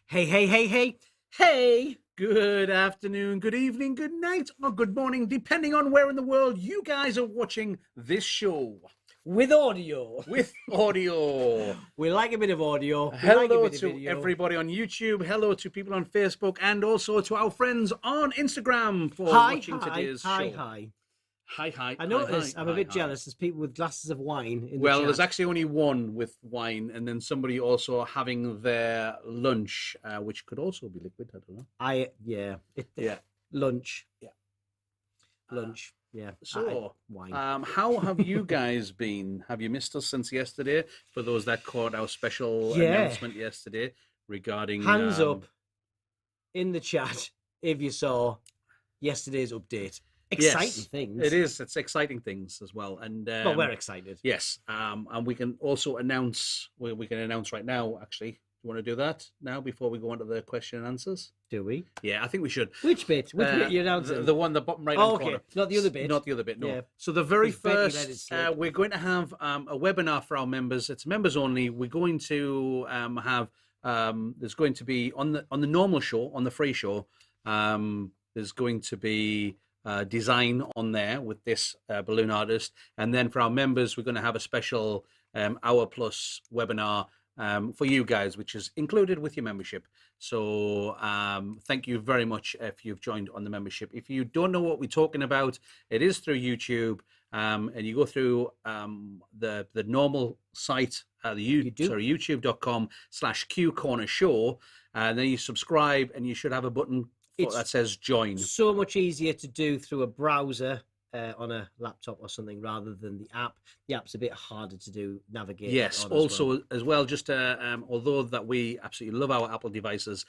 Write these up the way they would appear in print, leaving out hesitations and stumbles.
Hey, good afternoon, good evening, good night, or good morning, depending on where in the world you guys are watching this show. With audio. We like a bit of audio. Hello to everybody on YouTube. Hello to people on Facebook, and also to our friends on Instagram for watching today's show. Hi. I noticed I'm a bit jealous. There's people with glasses of wine in the Well, chat. there's actually only one with wine, and then somebody also having their lunch, which could also be liquid. I don't know. Lunch. Yeah. Lunch. Yeah. So, wine. How have you guys been? Have you missed us since yesterday? For those that caught our special announcement yesterday regarding hands up in the chat if you saw yesterday's update. Exciting things. It is. It's exciting things as well. And well, we're excited. Yes. And we can also announce. We can announce right now. Actually, do you want to do that now before we go on to the question and answers? Do we? Yeah, I think we should. Which bit? Which bit you announcing? The one, the bottom right hand corner. Not the other bit. Not the other bit. No. Yeah. So the very first, we're going to have a webinar for our members. It's members only. We're going to have. There's going to be on the normal show, on the free show. There's going to be design on there with this balloon artist, and then for our members we're going to have a special hour plus webinar for you guys, which is included with your membership. So thank you very much if you've joined on the membership. If you don't know what we're talking about, it is through YouTube, and you go through the normal site, youtube.com/Q Corner Show, and then you subscribe, and you should have a button that says join. So much easier to do through a browser on a laptop or something rather than the app. The app's a bit harder to do, navigate. Yes, also as well, just although that we absolutely love our Apple devices,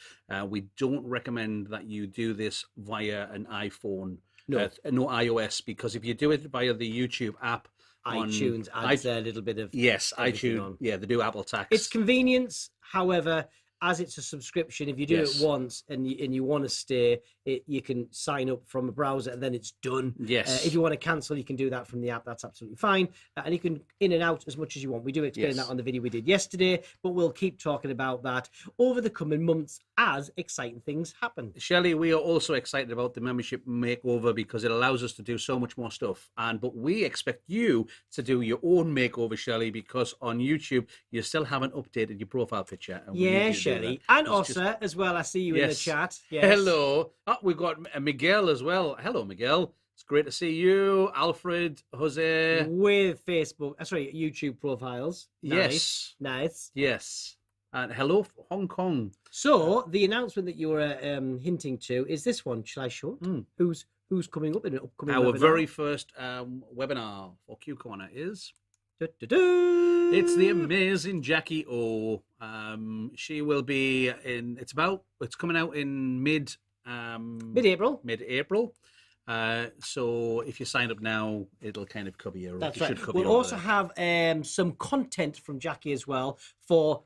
we don't recommend that you do this via an iPhone, no iOS, because if you do it via the YouTube app, iTunes adds a little bit of iTunes, they do Apple tax. It's convenience, however, as it's a subscription, if you do it once and you want to stay, you can sign up from a browser and then it's done. Yes. If you want to cancel, you can do that from the app. That's absolutely fine. And you can in and out as much as you want. We do explain that on the video we did yesterday, but we'll keep talking about that over the coming months as exciting things happen. Shelley, we are also excited about the membership makeover because it allows us to do so much more stuff. But we expect you to do your own makeover, Shelley, because on YouTube, you still haven't updated your profile picture. And Shelley. And Ossa as well. I see you in the chat. Yes. Hello. Oh, we've got Miguel as well. Hello, Miguel. It's great to see you. Alfred, Jose. With YouTube profiles. Nice. Yes. And hello, Hong Kong. So the announcement that you were hinting to is this one. Shall I show it? Who's coming up in an upcoming Our webinar? very first webinar for Q Corner is... It's the amazing Jackie O. She will be in. It's coming out in mid Mid-April. Mid-April. So if you sign up now, it'll kind of cover you. That's right. We'll also have some content from Jackie as well for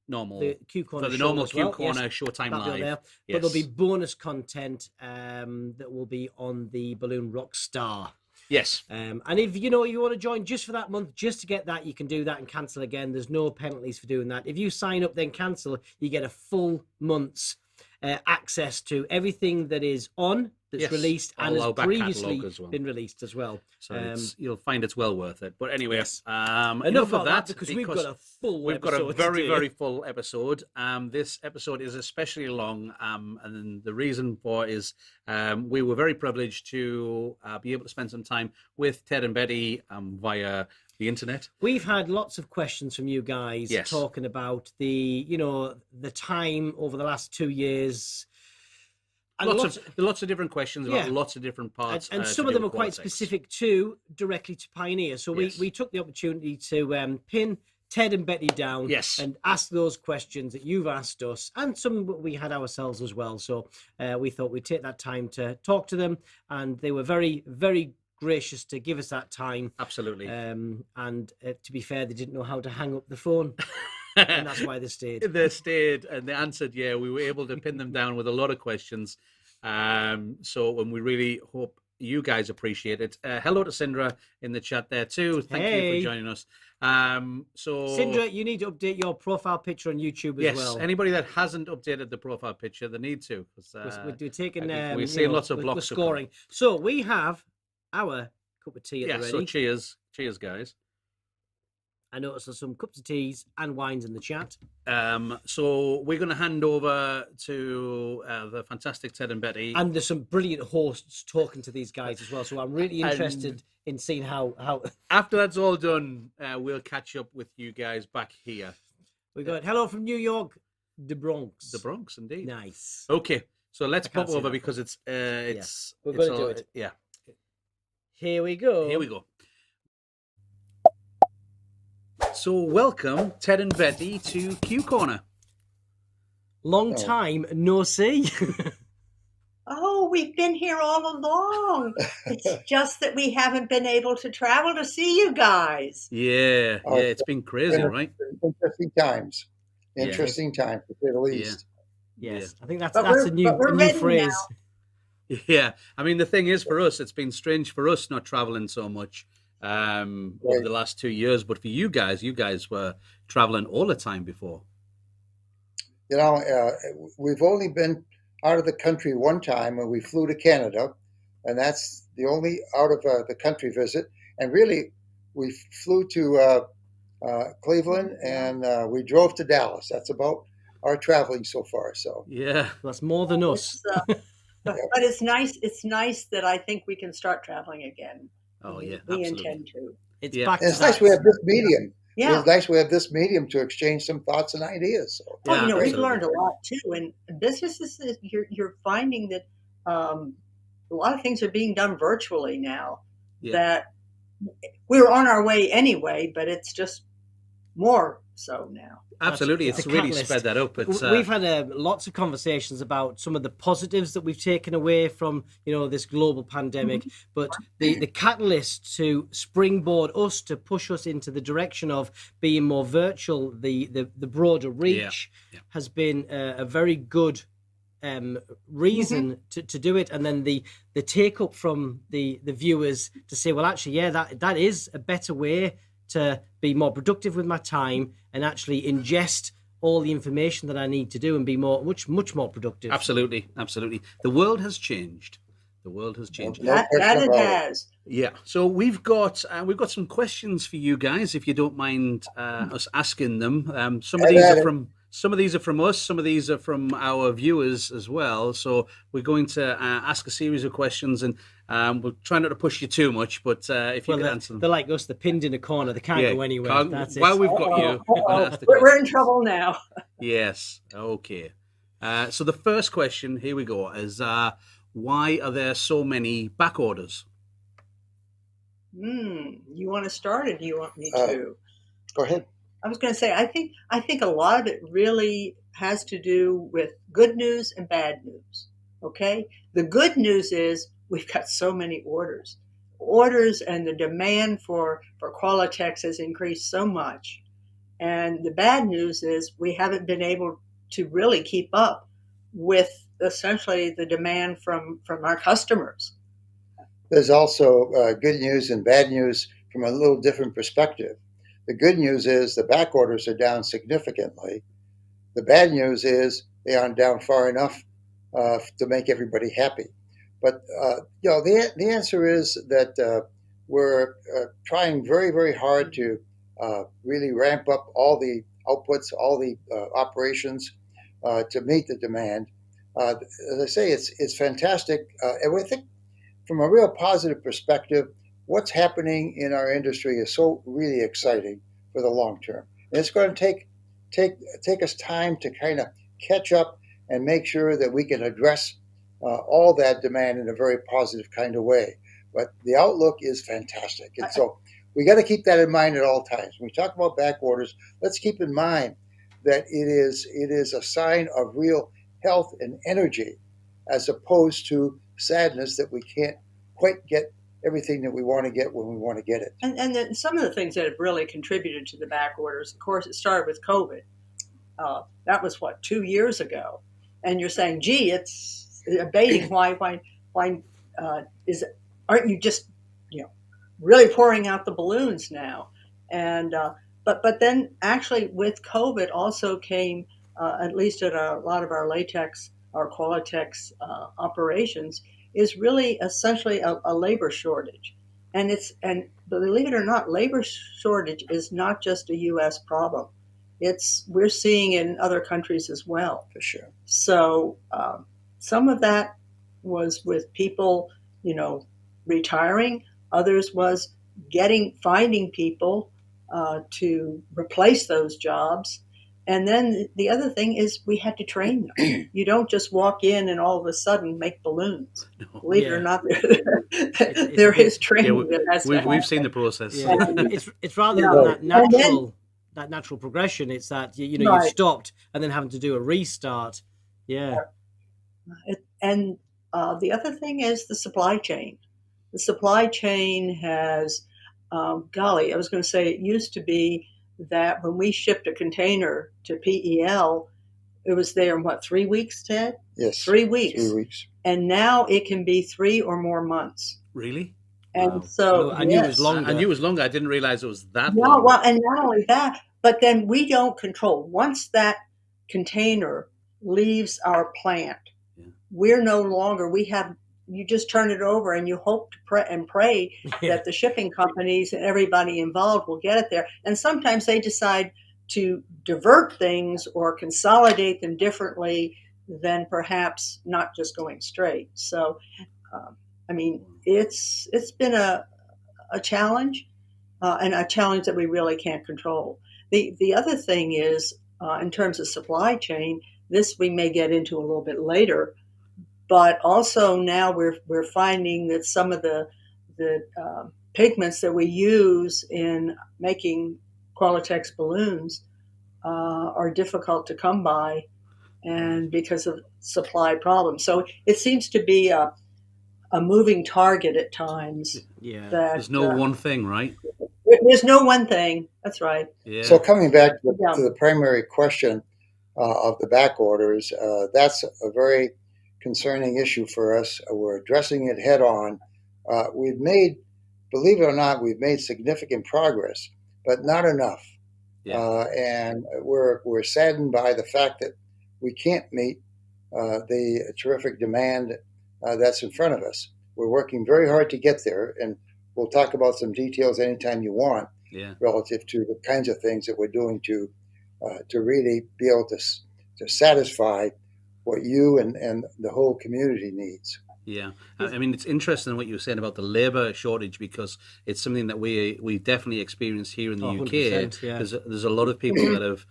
the Q Corner for the show normal as Q well. Corner Yes, Showtime Live. There. Yes. But there'll be bonus content that will be on the Balloon Rockstar. Yes. And if you want to join just for that month, just to get that, you can do that and cancel again. There's no penalties for doing that. If you sign up, then cancel, you get a full month's access to everything that is that's released and has previously been released as well. So you'll find it's well worth it. But anyway, enough of that because we've got a very full episode. This episode is especially long, and the reason for is we were very privileged to be able to spend some time with Ted and Betty via the internet. We've had lots of questions from you guys talking about the time over the last 2 years. And lots of different questions about lots of different parts. And some of them are quite specific directly to Pioneer. So we took the opportunity to pin Ted and Betty down and ask those questions that you've asked us, and some we had ourselves as well. So we thought we'd take that time to talk to them, and they were very, very gracious to give us that time. Absolutely. And to be fair, they didn't know how to hang up the phone. And that's why they stayed. They stayed and they answered. Yeah, we were able to pin them down with a lot of questions. So when we really hope you guys appreciate it. Hello to Sindra in the chat there too. Thank you for joining us. So Sindra, you need to update your profile picture on YouTube as well. Yes, anybody that hasn't updated the profile picture, they need to. We're taking. We're seeing lots of blocks scoring. So we have our cup of tea at the ready. So cheers, guys. I noticed there's some cups of teas and wines in the chat. So we're going to hand over to the fantastic Ted and Betty. And there's some brilliant hosts talking to these guys as well. So I'm really interested in seeing how... After that's all done, we'll catch up with you guys back here. We got hello from New York, the Bronx. The Bronx, indeed. Nice. Okay, so let's pop over because it's we're going to do it. Yeah. Here we go. Here we go. So welcome, Ted and Betty, to Q Corner. Long time no see. Oh, we've been here all along. It's just that we haven't been able to travel to see you guys. Yeah, it's been crazy, right? Interesting times. Interesting times, to say the least. Yes, I think that's a new phrase. Now. Yeah, I mean, the thing is, for us, it's been strange for us not traveling so much over the last 2 years, but for you guys were traveling all the time before. You know, we've only been out of the country one time when we flew to Canada, and that's the only out of the country visit. And really, we flew to Cleveland and we drove to Dallas. That's about our traveling so far. So that's more than us. But it's nice. It's nice that I think we can start traveling again. Oh yeah, we intend to. It's back. It's nice we have this medium. Yeah, it's nice we have this medium to exchange some thoughts and ideas. So. We've learned a lot too, and businesses you're finding that a lot of things are being done virtually now. Yeah. That we were on our way anyway, but it's just more so now. Absolutely, it's really sped that up. We've had lots of conversations about some of the positives that we've taken away from this global pandemic, but the catalyst to springboard us, to push us into the direction of being more virtual, the broader reach has been a very good reason to do it, and then the take up from the viewers to say, well, actually, that is a better way to be more productive with my time and actually ingest all the information that I need to do and be much more productive. Absolutely. The world has changed. That it has. Yeah. So we've got some questions for you guys, if you don't mind us asking them. Some of these are from us. Some of these are from our viewers as well. So we're going to ask a series of questions, and we'll try not to push you too much. But if you can answer them, they're like us. They're pinned in a corner. They can't go anywhere. That's while we've got you, we're in trouble now. Yes. Okay. So the first question, here we go, is why are there so many back orders? You want to start, or do you want me to? Go ahead. I was going to say, I think a lot of it really has to do with good news and bad news. Okay. The good news is we've got so many orders, and the demand for Qualatex has increased so much. And the bad news is we haven't been able to really keep up with essentially the demand from our customers. There's also good news and bad news from a little different perspective. The good news is the back orders are down significantly. The bad news is they aren't down far enough to make everybody happy. But the answer is that we're trying very, very hard to really ramp up all the outputs, all the operations to meet the demand. As I say, it's fantastic, and we think from a real positive perspective, what's happening in our industry is so really exciting for the long term. And it's going to take us time to kind of catch up and make sure that we can address all that demand in a very positive kind of way. But the outlook is fantastic. And so we got to keep that in mind at all times. When we talk about back orders, let's keep in mind that it is a sign of real health and energy, as opposed to sadness that we can't quite get everything that we want to get when we want to get it. And then some of the things that have really contributed to the back orders, of course, it started with COVID. That was 2 years ago, and you're saying, "Gee, it's abating. Why aren't you just really pouring out the balloons now?" And but then actually with COVID also came, at least at a lot of our latex, our Qualatex operations, is really essentially a labor shortage. And believe it or not, labor shortage is not just a U.S. problem. We're seeing it in other countries as well. For sure. So some of that was with people, retiring. Others was finding people to replace those jobs. And then the other thing is we had to train them. You don't just walk in and all of a sudden make balloons. No. Believe it or not, there is training. We've seen the process. Yeah. It's rather than that natural progression. It's that you've stopped and then having to do a restart. Yeah. And the other thing is the supply chain. The supply chain has, golly, I was going to say it used to be that when we shipped a container to PEL, it was there in 3 weeks, Ted? Yes. 3 weeks. 3 weeks. And now it can be 3 or more months. Really? And wow. so I knew it was longer. I knew it was longer. I didn't realize it was that long. Well, and not only that, but then we don't control. Once that container leaves our plant, we're no longer, you just turn it over and you hope and pray that the shipping companies and everybody involved will get it there. And sometimes they decide to divert things or consolidate them differently than perhaps not just going straight. So, it's been a challenge, and a challenge that we really can't control. The other thing is, in terms of supply chain, this we may get into a little bit later, but also now we're finding that some of the pigments that we use in making Qualatex balloons are difficult to come by, and because of supply problems. So it seems to be a moving target at times. Yeah, there's no one thing, right? There's no one thing. That's right. Yeah. So coming back to the primary question of the back orders, that's a very concerning issue for us. We're addressing it head on. Believe it or not, we've made significant progress, but not enough. Yeah. And we're saddened by the fact that we can't meet the terrific demand that's in front of us. We're working very hard to get there, and we'll talk about some details anytime you want, relative to the kinds of things that we're doing to really be able to satisfy what you and the whole community needs. Yeah, I mean, it's interesting what you were saying about the labour shortage, because it's something that we definitely experienced here in the UK. Yeah. There's a lot of people that have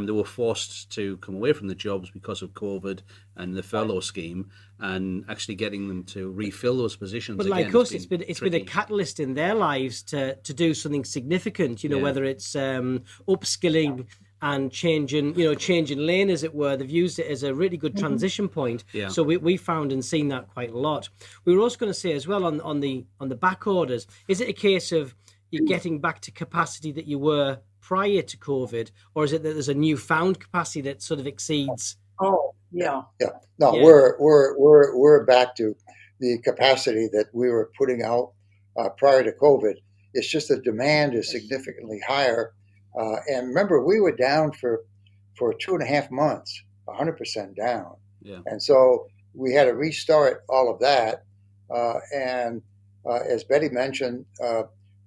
they were forced to come away from the jobs because of COVID and the furlough scheme, and actually getting them to refill those positions. But again, like us, it's been a catalyst in their lives to do something significant. Whether it's upskilling and changing lane, as it were. They've used it as a really good transition point. Yeah. So we found and seen that quite a lot. We were also going to say as well on the back orders, is it a case of you're getting back to capacity that you were prior to COVID, or is it that there's a newfound capacity that sort of exceeds? Oh, yeah. No, we're back to the capacity that we were putting out prior to COVID. It's just the demand is significantly higher. And remember, we were down for 2.5 months, 100% down. Yeah. And so we had to restart all of that. As Betty mentioned,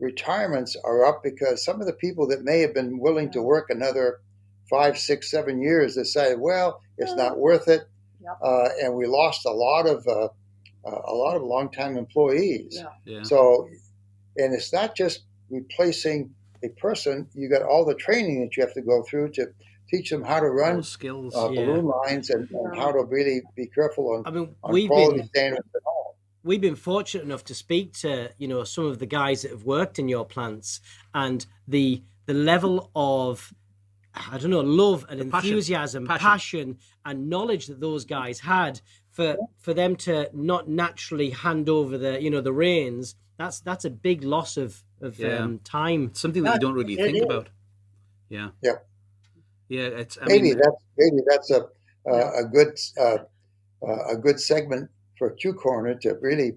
retirements are up because some of the people that may have been willing to work another 5, 6, 7 years decided, well, it's not worth it. Yep. And we lost a lot of longtime employees. Yeah. So, and it's not just replacing a person. You got all the training that you have to go through to teach them how to run skills, balloon lines and how to really be careful on quality standards and all. We've been fortunate enough to speak to some of the guys that have worked in your plants, and the level of love and enthusiasm, passion and knowledge that those guys had for them to not naturally hand over the reins. That's a big loss of time. It's something that you don't really think about. Yeah. It's maybe that's a good segment for Q Corner to really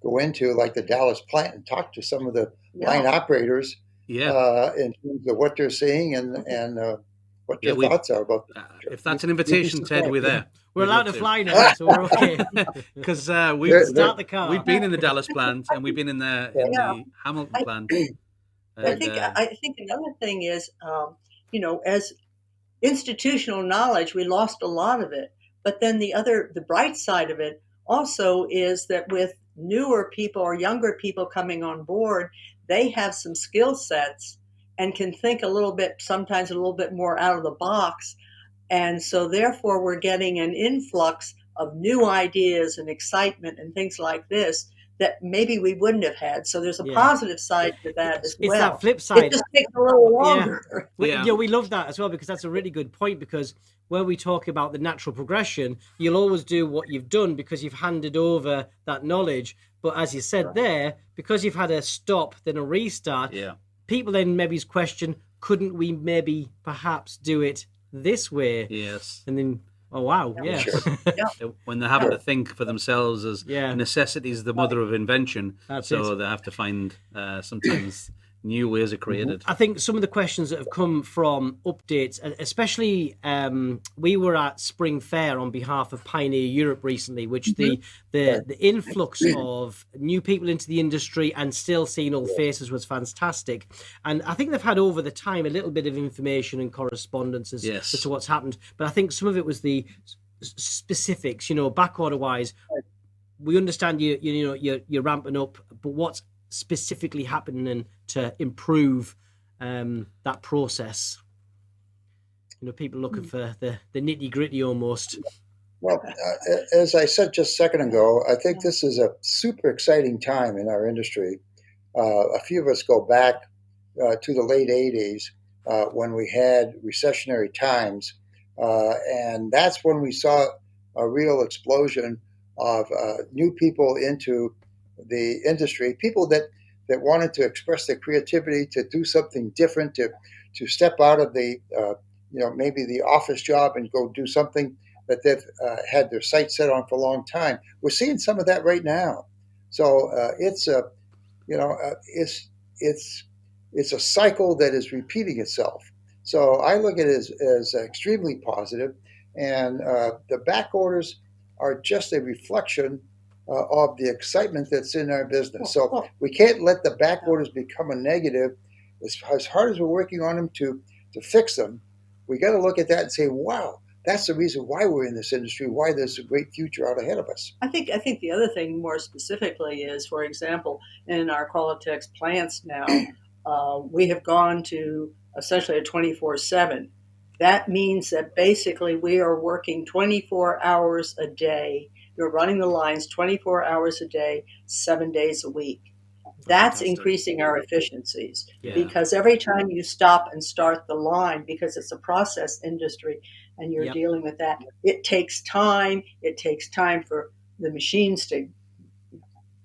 go into, like the Dallas plant, and talk to some of the line operators. In terms of what they're seeing and what their thoughts are about. If that's an invitation, Ted, we're there. We're allowed to fly now, so we're okay. Because we've been in the Dallas plant and we've been in the Hamilton plant. I think another thing is, as institutional knowledge, we lost a lot of it. But then the bright side of it also is that with newer people or younger people coming on board, they have some skill sets and can think sometimes a little bit more out of the box. And so therefore we're getting an influx of new ideas and excitement and things like this that maybe we wouldn't have had. So there's a positive side to that as well. It's that flip side. It just takes a little longer. We love that as well, because that's a really good point, because when we talk about the natural progression, you'll always do what you've done because you've handed over that knowledge. But as you said there, because you've had a stop, then a restart, people then maybe question, couldn't we maybe perhaps do it this way? Yes. And then, oh, wow, Sure. When they're having to think for themselves, as necessity is the mother of invention. They have to find sometimes new ways are created. I think some of the questions that have come from updates, especially we were at Spring Fair on behalf of Pioneer Europe recently, which the influx of new people into the industry and still seeing old faces was fantastic. And I think they've had over the time a little bit of information and correspondence as to what's happened. But I think some of it was the specifics, back order wise. We understand you're ramping up, but what's specifically happening to improve that process? People looking for the nitty gritty almost. Well, as I said just a second ago, I think this is a super exciting time in our industry. A few of us go back to the late 80s when we had recessionary times. And that's when we saw a real explosion of new people into the industry, people that wanted to express their creativity, to do something different, to step out of the, maybe the office job and go do something that they've had their sights set on for a long time. We're seeing some of that right now. So it's a cycle that is repeating itself. So I look at it as extremely positive, and the back orders are just a reflection of the excitement that's in our business. So we can't let the back orders become a negative. As hard as we're working on them to fix them, we got to look at that and say, wow, that's the reason why we're in this industry, why there's a great future out ahead of us. I think the other thing more specifically is, for example, in our Qualatex plants now, we have gone to essentially a 24/7. That means that basically we are working 24 hours a day. You're running the lines 24 hours a day, 7 days a week. That's Fantastic. increasing our efficiencies, Yeah. because every time you stop and start the line, because it's a process industry and you're Yep. dealing with that, it takes time. It takes time for the machines to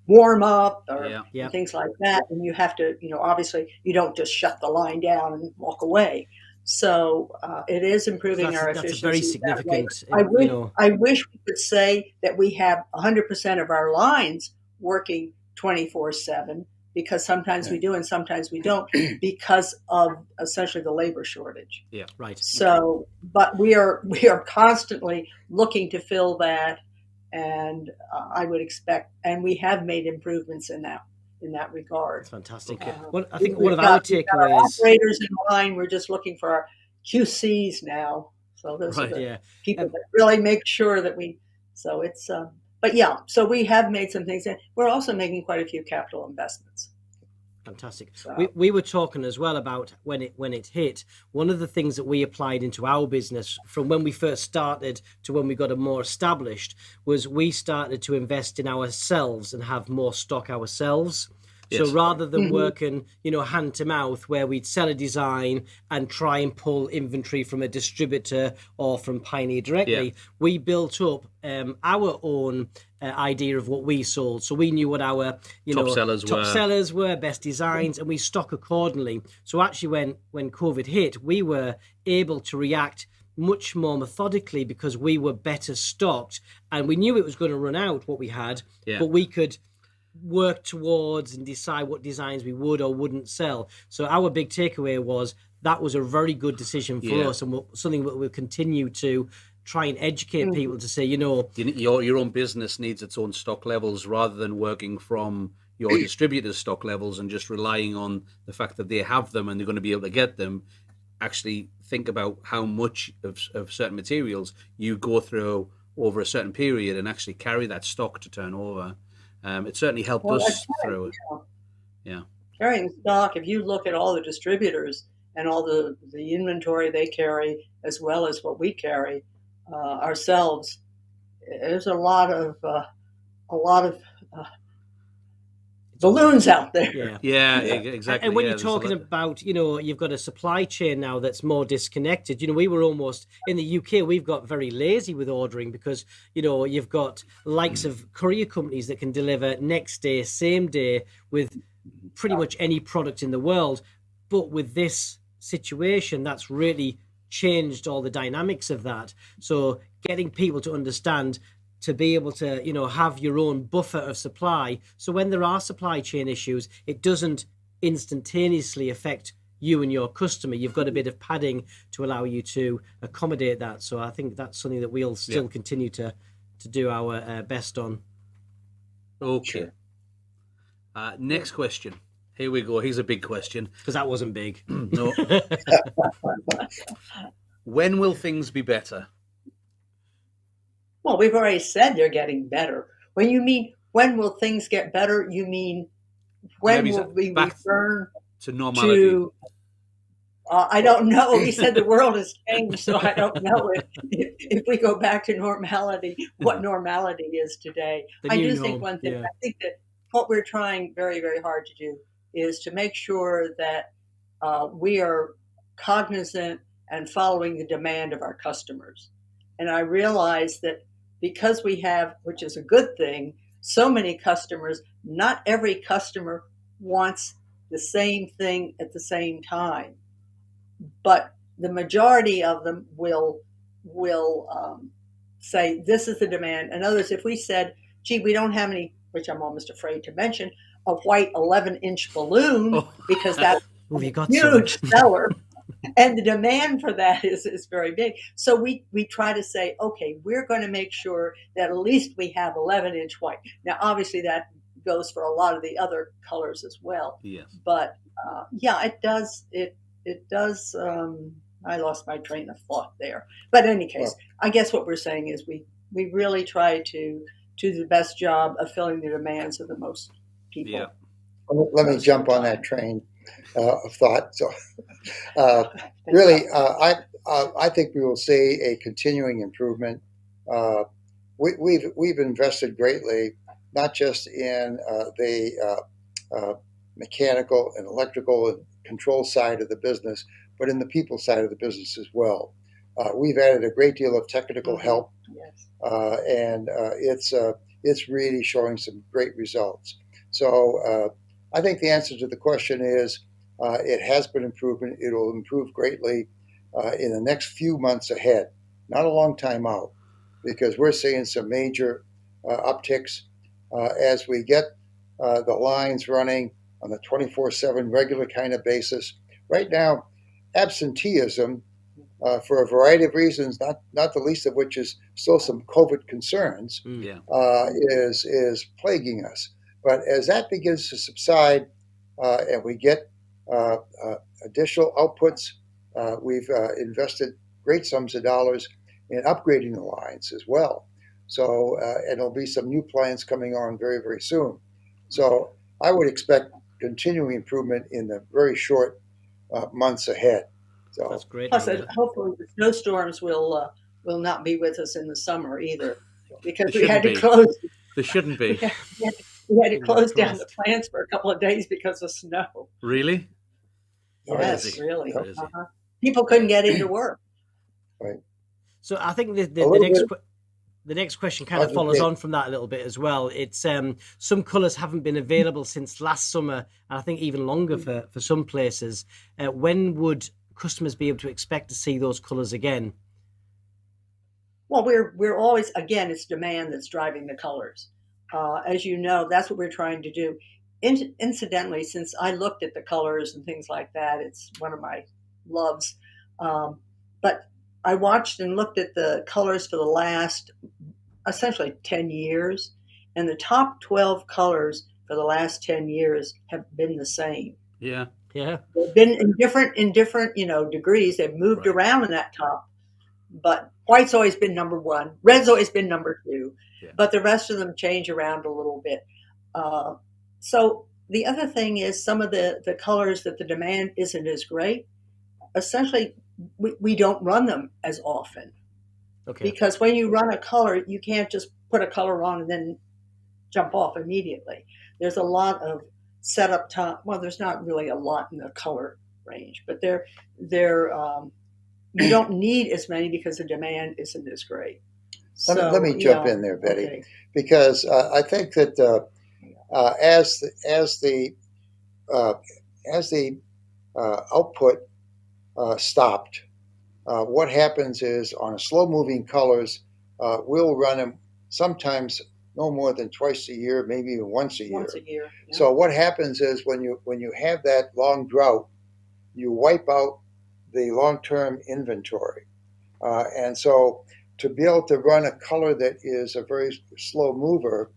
warm up or Yep. things like that. And you have to, obviously you don't just shut the line down and walk away. So it is improving our efficiency. That's a very significant, I wish we could say that we have 100% of our lines working 24/7, because sometimes we do and sometimes we don't, because of essentially the labor shortage. Yeah, right. So, but we are constantly looking to fill that, and I would expect, and we have made improvements in that regard. That's fantastic. Well, I think one of our takeaways, operators in line, we're just looking for our QCs now. So those are the people that really make sure that we. So it's. But yeah, so we have made some things, and we're also making quite a few capital investments. Fantastic. So, we were talking as well about when it hit. One of the things that we applied into our business from when we first started to when we got it more established was we started to invest in ourselves and have more stock ourselves. So rather than working, hand to mouth, where we'd sell a design and try and pull inventory from a distributor or from Pioneer directly, we built up our own idea of what we sold. So we knew what our top sellers were, best designs, and we stock accordingly. So actually, when COVID hit, we were able to react much more methodically because we were better stocked, and we knew it was going to run out what we had, but we could work towards and decide what designs we would or wouldn't sell. So our big takeaway was that was a very good decision for us, and something that we'll continue to try and educate people to say, your own business needs its own stock levels, rather than working from your distributor's stock levels and just relying on the fact that they have them and they're going to be able to get them. Actually think about how much of certain materials you go through over a certain period and actually carry that stock to turn over. It certainly helped us through it. Yeah. Carrying stock, if you look at all the distributors and all the inventory they carry, as well as what we carry ourselves, there's a lot of balloons out there. Yeah, exactly. And when you're talking about, you've got a supply chain now that's more disconnected. We were almost, in the UK, we've got very lazy with ordering because, you've got likes of courier companies that can deliver next day, same day, with pretty much any product in the world. But with this situation, that's really changed all the dynamics of that. So getting people to understand, to be able to, have your own buffer of supply. So when there are supply chain issues, it doesn't instantaneously affect you and your customer. You've got a bit of padding to allow you to accommodate that. So I think that's something that we'll still continue to do our best on. Okay. Next question. Here we go. Here's a big question. Because that wasn't big. No. When will things be better? Well, we've already said they're getting better. When you mean when will things get better, you mean when will we return to normality? I don't know. He said the world has changed, so I don't know if we go back to normality, what normality is today. I do think one thing. I think that what we're trying very, very hard to do is to make sure that we are cognizant and following the demand of our customers. And I realize that because we have, which is a good thing, so many customers, not every customer wants the same thing at the same time. But the majority of them will say, this is the demand. And others, if we said, gee, we don't have any, which I'm almost afraid to mention, a white 11-inch balloon, because that's a huge seller. And the demand for that is very big. So we try to say, okay, we're going to make sure that at least we have 11-inch white. Now, obviously, that goes for a lot of the other colors as well. Yes. But it does. It does. I lost my train of thought there. But in any case, I guess what we're saying is we really try to do the best job of filling the demands of the most people. Yeah. Let me jump on that train of thought. So, really, I think we will see a continuing improvement. We've invested greatly, not just in the mechanical and electrical and control side of the business, but in the people side of the business as well. We've added a great deal of technical help, yes. and it's really showing some great results. So I think the answer to the question is it has been improving. It will improve greatly in the next few months ahead, not a long time out, because we're seeing some major upticks as we get the lines running on a 24/7 regular kind of basis. Right now, absenteeism, for a variety of reasons, not the least of which is still some COVID concerns, is plaguing us. But as that begins to subside and we get additional outputs, we've invested great sums of dollars in upgrading the lines as well. So, and there'll be some new plans coming on very, very soon. So I would expect continuing improvement in the very short months ahead. So that's great. Plus, hopefully, the snowstorms will not be with us in the summer either, because we had to close. There shouldn't be. We had to close down the plants for a couple of days because of snow. Really? Yes, Crazy. really. Crazy. People couldn't get into work. Right. So I think the next question kind of follows on from that a little bit as well. It's some colours haven't been available since last summer, and I think even longer for some places. When would customers be able to expect to see those colours again? Well, we're always, again, it's demand that's driving the colors. As you know, that's what we're trying to do. Incidentally, since I looked at the colors and things like that, it's one of my loves. But I watched and looked at the colors for the last essentially 10 years, and the top 12 colors for the last 10 years have been the same. Yeah. Yeah. They've been in different, degrees. They've moved around in that top, but white's always been number one. Red's always been number two, but the rest of them change around a little bit. So the other thing is some of the colors that the demand isn't as great, essentially we don't run them as often. Okay. Because when you run a color, you can't just put a color on and then jump off immediately. There's a lot of setup time. Well, there's not really a lot in the color range, but they're you don't need as many because the demand isn't as great. Let me jump in there, Betty, because I think that as the output stopped, what happens is on slow-moving colors, we'll run them sometimes no more than twice a year, maybe even once a year. Once a year. Yeah. So what happens is when you have that long drought, you wipe out the long-term inventory, and so to be able to run a color that is a very slow mover,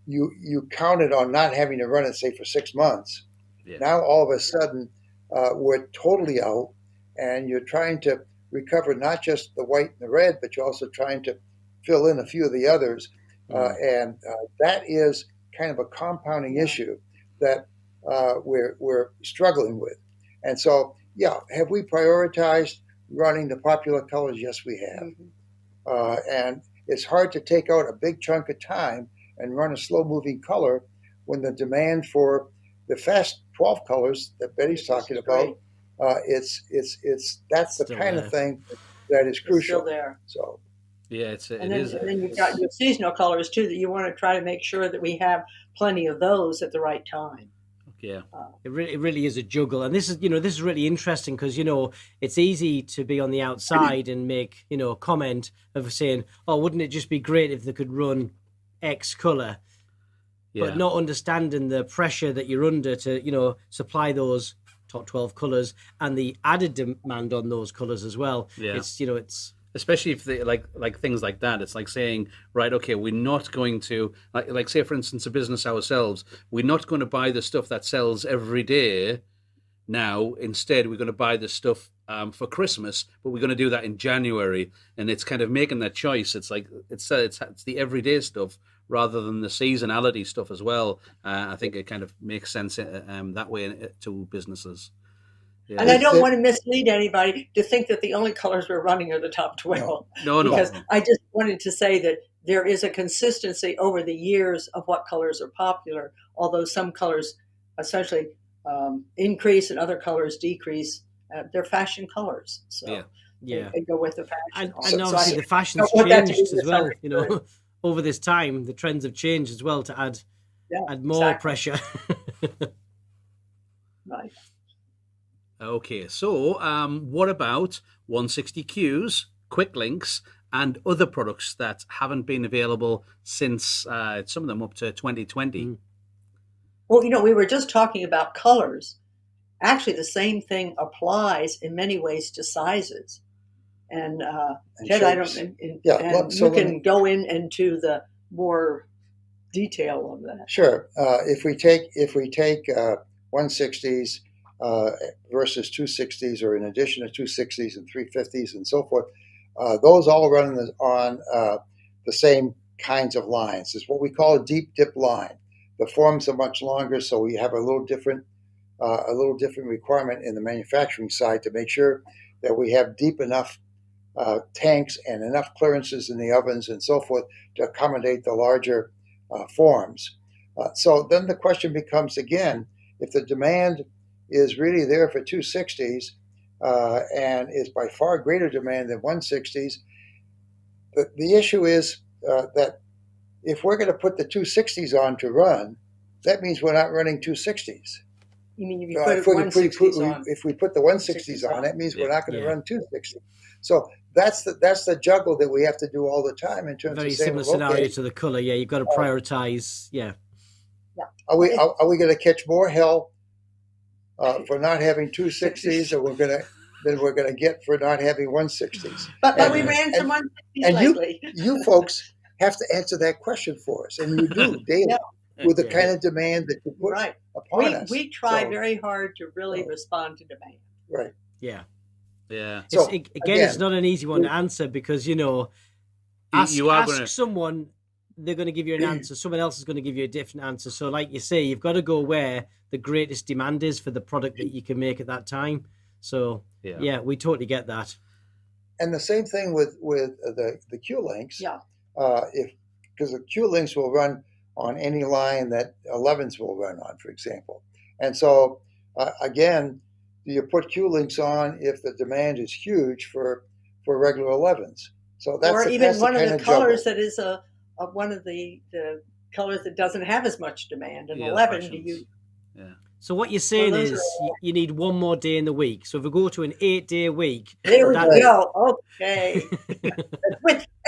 you counted on not having to run it, say, for 6 months. Yeah. Now all of a sudden we're totally out, and you're trying to recover not just the white and the red, but you're also trying to fill in a few of the others. And that is kind of a compounding issue that we're struggling with. And so, have we prioritized running the popular colors? Yes, we have. And it's hard to take out a big chunk of time and run a slow-moving color when the demand for the fast 12 colors that Betty's talking about, that's the kind of thing that is crucial. It's still there. So. Yeah, and then you've got your seasonal colors too that you want to try to make sure that we have plenty of those at the right time. Yeah, it really is a juggle, and this is really interesting because it's easy to be on the outside and make a comment of saying, oh, wouldn't it just be great if they could run X color, but not understanding the pressure that you're under to supply those top 12 colors and the added demand on those colors as well. Yeah, it's especially if they like things like that. It's like saying, right, okay, we're not going to like say, for instance, a business ourselves, we're not going to buy the stuff that sells every day now. Instead, we're going to buy the stuff for Christmas, but we're going to do that in January. And it's kind of making that choice. It's like it's the everyday stuff rather than the seasonality stuff as well. I think it kind of makes sense that way to businesses. Yeah. And I don't want to mislead anybody to think that the only colors we're running are the top 12. No. Because I just wanted to say that there is a consistency over the years of what colors are popular, although some colors essentially increase and other colors decrease. They're fashion colors, so they go with the fashion. And obviously the fashion's changed as well. You know, over this time, the trends have changed as well to add more pressure. Right. Okay, so what about 160Qs, quick links, and other products that haven't been available since some of them up to 2020? Well, you know, we were just talking about colors. Actually, the same thing applies in many ways to sizes. And Ted, shapes. You can go into the more detail of that. Sure. If we take 160s versus 260s, or in addition to 260s and 350s and so forth, those all run on the same kinds of lines. It's what we call a deep dip line. The forms are much longer, so we have a little different requirement in the manufacturing side to make sure that we have deep enough tanks and enough clearances in the ovens and so forth to accommodate the larger forms. So then the question becomes again, if the demand is really there for 260s and is by far greater demand than 160s, the issue is that if we're going to put the 260s on to run, that means we're not running 260s. You mean if we put the 160s on, that means we're not going to run 260. So that's the juggle that we have to do all the time in terms of saying, similar scenario to the color. Yeah, you've got to prioritize. Are we going to catch more hell for not having 260s, or we're going to get for not having 160s? But we ran some 160s lately. You folks have to answer that question for us, and you do daily with the kind of demand that you put upon us. We try very hard to really respond to demand. Right. Yeah. Yeah. So it's not an easy one to answer because, you know, ask someone, they're going to give you an answer. Someone else is going to give you a different answer. So like you say, you've got to go where the greatest demand is for the product that you can make at that time. So yeah, we totally get that. And the same thing with the Q links. Yeah. Because the Q links will run on any line that 11s will run on, for example. And so again, do you put Q links on if the demand is huge for regular 11s? So that's or even one of the colors juggle. That is one of the colors that doesn't have as much demand. An 11, do you? Yeah. So what you're saying is you need one more day in the week. So if we go to an 8-day week, there we go. Okay.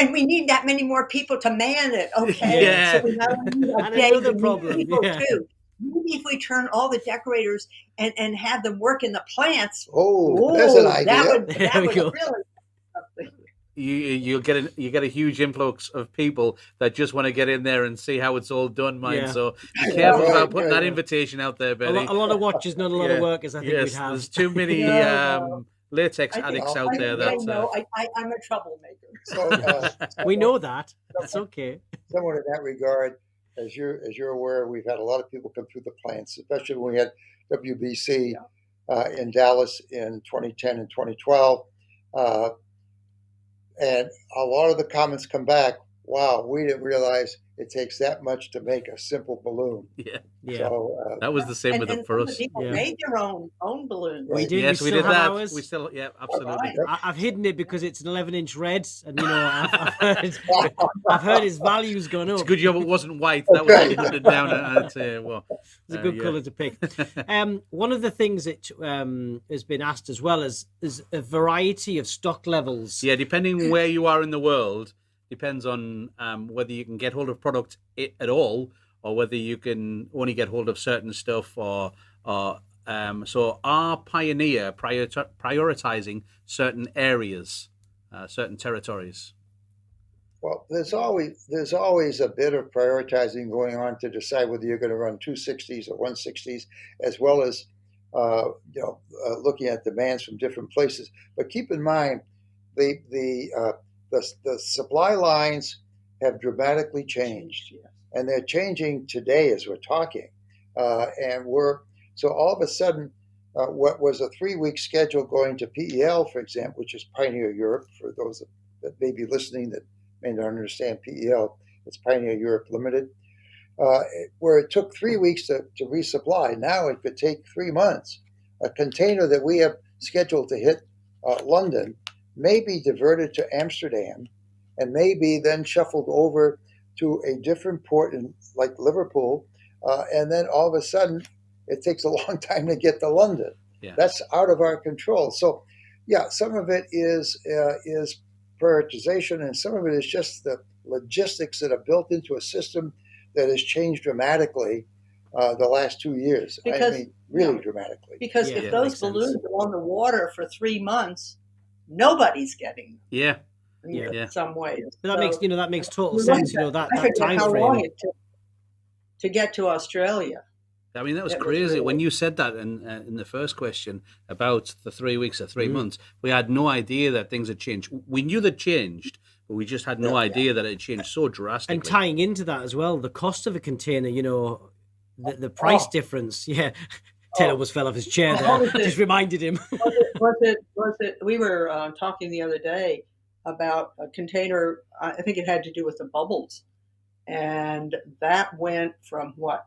And we need that many more people to man it. Okay. Yeah. So we not only need and another problem. Too. Maybe if we turn all the decorators and have them work in the plants. There's an idea. That would really. You get a huge influx of people that just want to get in there and see how it's all done, mate. Yeah. So be careful about putting that invitation out there, Betty. A lot of watches, not a lot of workers. I think we'd have. There's too many latex addicts out there. I'm a troublemaker. So, we know that. That's okay. Somewhat in that regard, as you're aware, we've had a lot of people come through the plants, especially when we had WBC in Dallas in 2010 and 2012. And a lot of the comments come back, wow, we didn't realize it takes that much to make a simple balloon. Yeah. So, that was the same for us. People made their own balloons. We did. Yes, we did that. Ours. We still, absolutely. Right. I've hidden it because it's an 11-inch red, and you know, I've heard its value's gone up. It's a good job it wasn't white. That was hunted down. It's a good colour to pick. One of the things that has been asked as well is a variety of stock levels. Yeah, depending where you are in the world, depends on whether you can get hold of product at all, or whether you can only get hold of certain stuff, so are Pioneer prioritizing certain areas, certain territories? Well, there's always a bit of prioritizing going on to decide whether you're going to run 260s or 160s, as well as looking at demands from different places. But keep in mind, the supply lines have dramatically changed, and they're changing today as we're talking. So all of a sudden, what was a 3-week schedule going to PEL, for example, which is Pioneer Europe, for those that may be listening that may not understand PEL, it's Pioneer Europe Limited. where it took 3 weeks to resupply. Now it could take 3 months. A container that we have scheduled to hit London may be diverted to Amsterdam and may be then shuffled over to a different port in like Liverpool, and then all of a sudden it takes a long time to get to London. Yeah. That's out of our control. So, yeah, some of it is prioritization, and some of it is just the logistics that are built into a system that has changed dramatically the last 2 years. Because, I mean, really dramatically. Because if those balloons are on the water for 3 months, nobody's getting them. Yeah. In some ways. But that makes total sense. That time how frame. long it took to get to Australia. I mean, that was crazy. When you said that in the first question about the 3 weeks or 3 months, we had no idea that things had changed. We knew they'd changed, but we just had no idea that it had changed so drastically. And tying into that as well, the cost of a container, the price difference. Yeah. Taylor almost fell off his chair there. Just reminded him. Was it? We were talking the other day about a container. I think it had to do with the bubbles, and that went from what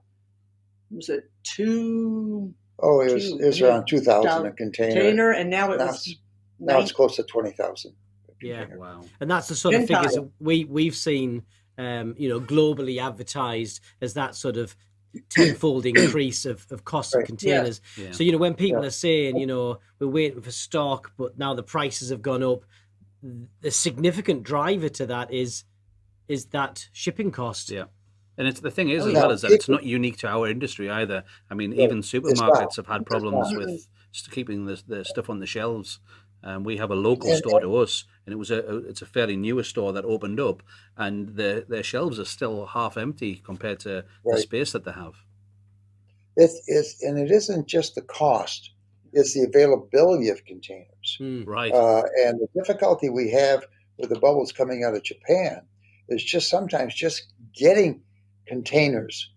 was it two? Oh, it was around 2,000 a container, and now it's close to 20,000. Yeah, wow. And that's the sort of figures that we've seen, globally advertised as that sort of tenfold increase of cost of containers. Yeah. So when people are saying we're waiting for stock, but now the prices have gone up, the significant driver to that is that shipping cost. Yeah. And the thing is, as well, is that it's not unique to our industry either. I mean, even supermarkets have had problems with keeping the stuff on the shelves. We have a local store to us, and it's a fairly newer store that opened up, and their shelves are still half empty compared to the space that they have. And it isn't just the cost; it's the availability of containers. Right. And the difficulty we have with the bubbles coming out of Japan is just sometimes just getting containers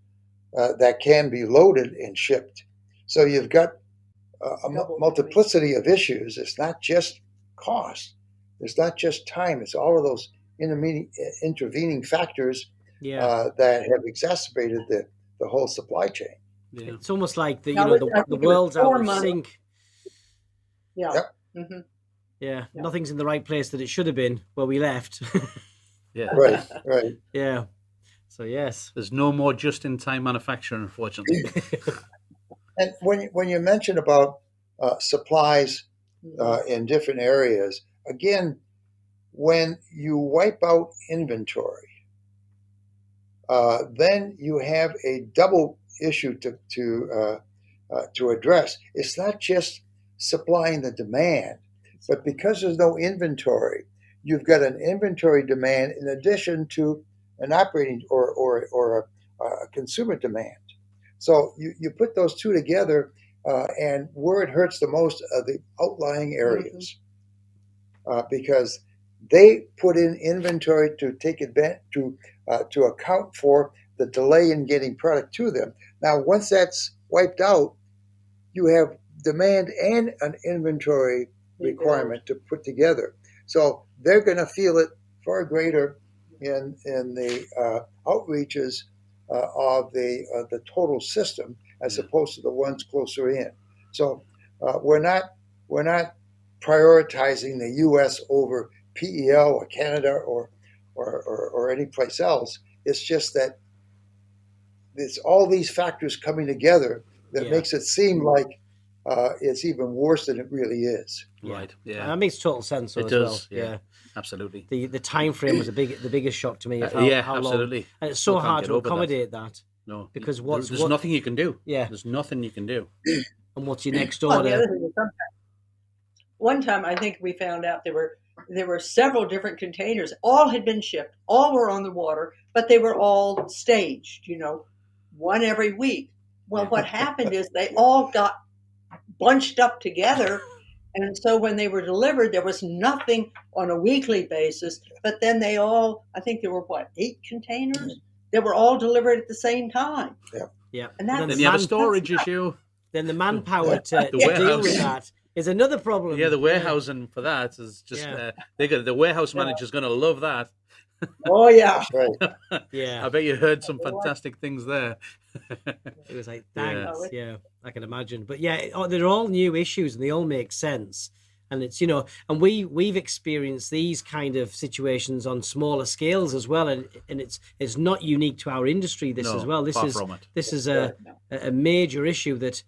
that can be loaded and shipped. So you've got a multiplicity of issues. It's not just cost. It's not just time. It's all of those intervening factors that have exacerbated the whole supply chain. Yeah. It's almost like the world's out of sync. Yeah. Yep. Mm-hmm. Yeah. Nothing's in the right place that it should have been where we left. Yeah. Right. Yeah. So yes, there's no more just-in-time manufacturing, unfortunately. And when you mention about supplies in different areas, again, when you wipe out inventory, then you have a double issue to address. It's not just supplying the demand, but because there's no inventory, you've got an inventory demand in addition to an operating or a consumer demand. So you put those two together, and where it hurts the most are the outlying areas, because they put in inventory to take advantage to account for the delay in getting product to them. Now, once that's wiped out, you have demand and an inventory requirement to put together. So they're going to feel it far greater in the outreaches of the total system as opposed to the ones closer in. So we're not prioritizing the U.S. over PEL or Canada or any place else. It's just that it's all these factors coming together that makes it seem like it's even worse than it really is. Right. Yeah. That makes total sense. It does. Well. Yeah. Absolutely. The time frame was the biggest shock to me. Of how absolutely. Long. And it's so hard to accommodate that. No, because there's nothing you can do. Yeah, there's nothing you can do. And what's your next order? The other thing is one time I think we found out there were several different containers. All had been shipped. All were on the water, but they were all staged. One every week. Well, what happened is they all got bunched up together. And so when they were delivered, there was nothing on a weekly basis. But then I think there were 8 containers? They were all delivered at the same time. Yeah. And then you have a storage issue. Then the manpower to deal with that is another problem. Yeah, the warehousing for that is just the warehouse manager's going to love that. Oh yeah. Right. Yeah. I bet you heard some fantastic things there. It was like, Yeah. thanks. Yeah, I can imagine. But yeah, they're all new issues and they all make sense. And it's, and we've experienced these kind of situations on smaller scales as well. And it's not unique to our industry, this No, as well. far from it. This is a major issue that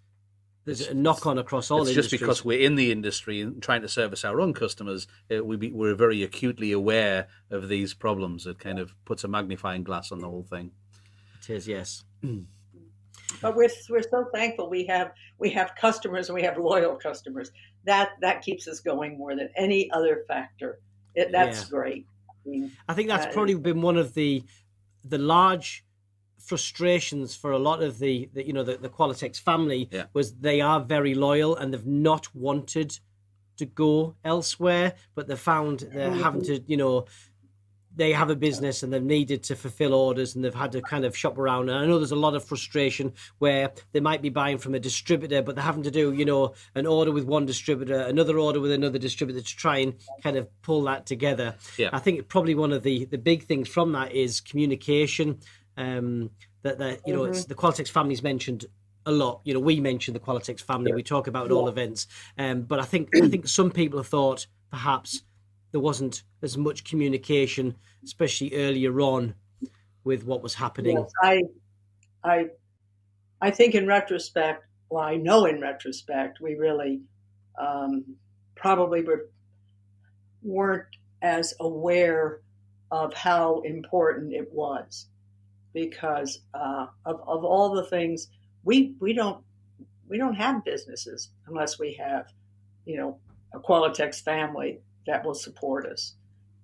there's a knock on across all industries. It's just because we're in the industry and trying to service our own customers, we're very acutely aware of these problems. It kind of puts a magnifying glass on the whole thing. It is, yes. But we're so thankful we have customers, and we have loyal customers. That keeps us going more than any other factor. That's great. I think that's probably been one of the large frustrations for a lot of the Qualatex family, was they are very loyal and they've not wanted to go elsewhere, but they've found they're having to, they have a business and they've needed to fulfill orders and they've had to kind of shop around. And I know there's a lot of frustration where they might be buying from a distributor, but they're having to do, an order with one distributor, another order with another distributor to try and kind of pull that together. Yeah. I think probably one of the big things from that is communication. It's the Qualatex family's mentioned a lot. We mention the Qualatex family. We talk about all events. But I think some people have thought perhaps there wasn't as much communication, especially earlier on, with what was happening. Yes, I think in retrospect, well, I know in retrospect, we really probably weren't as aware of how important it was, because of all the things we don't have businesses unless we have a Qualatex family that will support us,